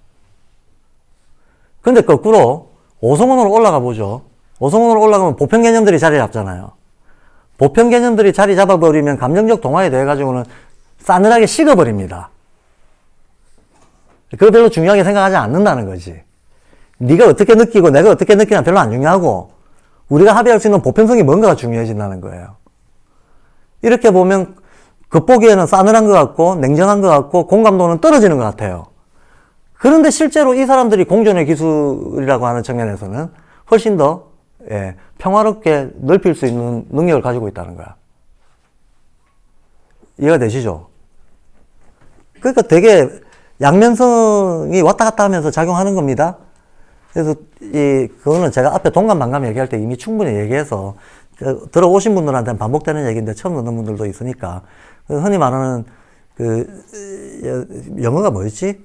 근데 거꾸로 오성원으로 올라가 보죠. 오성원으로 올라가면 보편 개념들이 자리 잡잖아요. 보편 개념들이 자리 잡아버리면 감정적 동화에 대해 가지고는 싸늘하게 식어버립니다. 그거 별로 중요하게 생각하지 않는다는 거지. 네가 어떻게 느끼고 내가 어떻게 느끼나 별로 안 중요하고 우리가 합의할 수 있는 보편성이 뭔가가 중요해진다는 거예요. 이렇게 보면 겉보기에는 싸늘한 것 같고 냉정한 것 같고 공감도는 떨어지는 것 같아요. 그런데 실제로 이 사람들이 공존의 기술이라고 하는 측면에서는 훨씬 더 평화롭게 넓힐 수 있는 능력을 가지고 있다는 거야. 이해가 되시죠? 그러니까 되게 양면성이 왔다 갔다 하면서 작용하는 겁니다. 그래서 그거는 제가 앞에 동감 반감 얘기할 때 이미 충분히 얘기해서 들어오신 분들한테는 반복되는 얘기인데 처음 듣는 분들도 있으니까 흔히 말하는 영어가 뭐였지?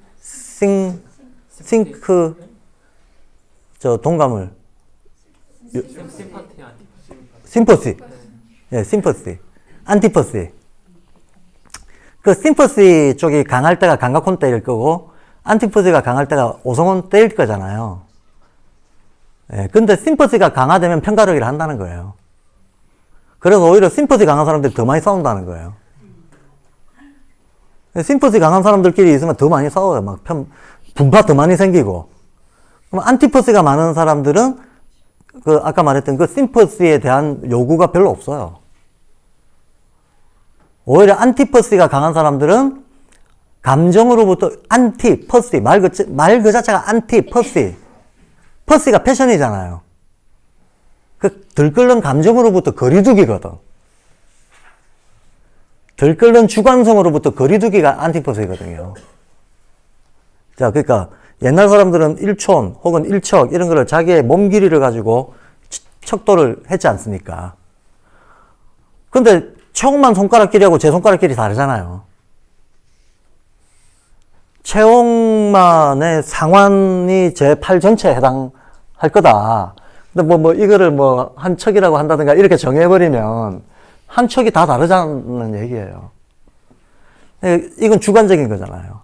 동감을 심퍼시. 예, 심퍼시. 안티퍼시. 그 심퍼시 쪽이 강할 때가 감각혼 때일 거고 안티퍼시가 강할 때가 오성혼 때일 거잖아요. 예, 근데 심퍼시가 강화되면 편가르기를 한다는 거예요. 그래서 오히려 심퍼시 강한 사람들이 더 많이 싸운다는 거예요. 심퍼시 강한 사람들끼리 있으면 더 많이 싸워요. 막 분파 더 많이 생기고. 그럼 안티퍼시가 많은 사람들은 아까 말했던 그 심퍼시에 대한 요구가 별로 없어요. 오히려 안티퍼시가 강한 사람들은 감정으로부터 안티퍼시, 말 그 자체가 안티퍼시. 퍼시가 패션이잖아요. 들끓는 감정으로부터 거리두기거든. 들끓는 주관성으로부터 거리두기가 안티퍼시거든요. 자, 그러니까 옛날 사람들은 일촌 혹은 일척 이런 거를 자기의 몸 길이를 가지고 척도를 했지 않습니까? 근데 체온만 손가락 길이하고 제 손가락 길이 다르잖아요. 체온만의 상완이 제 팔 전체에 해당할 거다. 근데 이거를 한 척이라고 한다든가 이렇게 정해버리면 한 척이 다 다르다는 얘기예요. 이건 주관적인 거잖아요.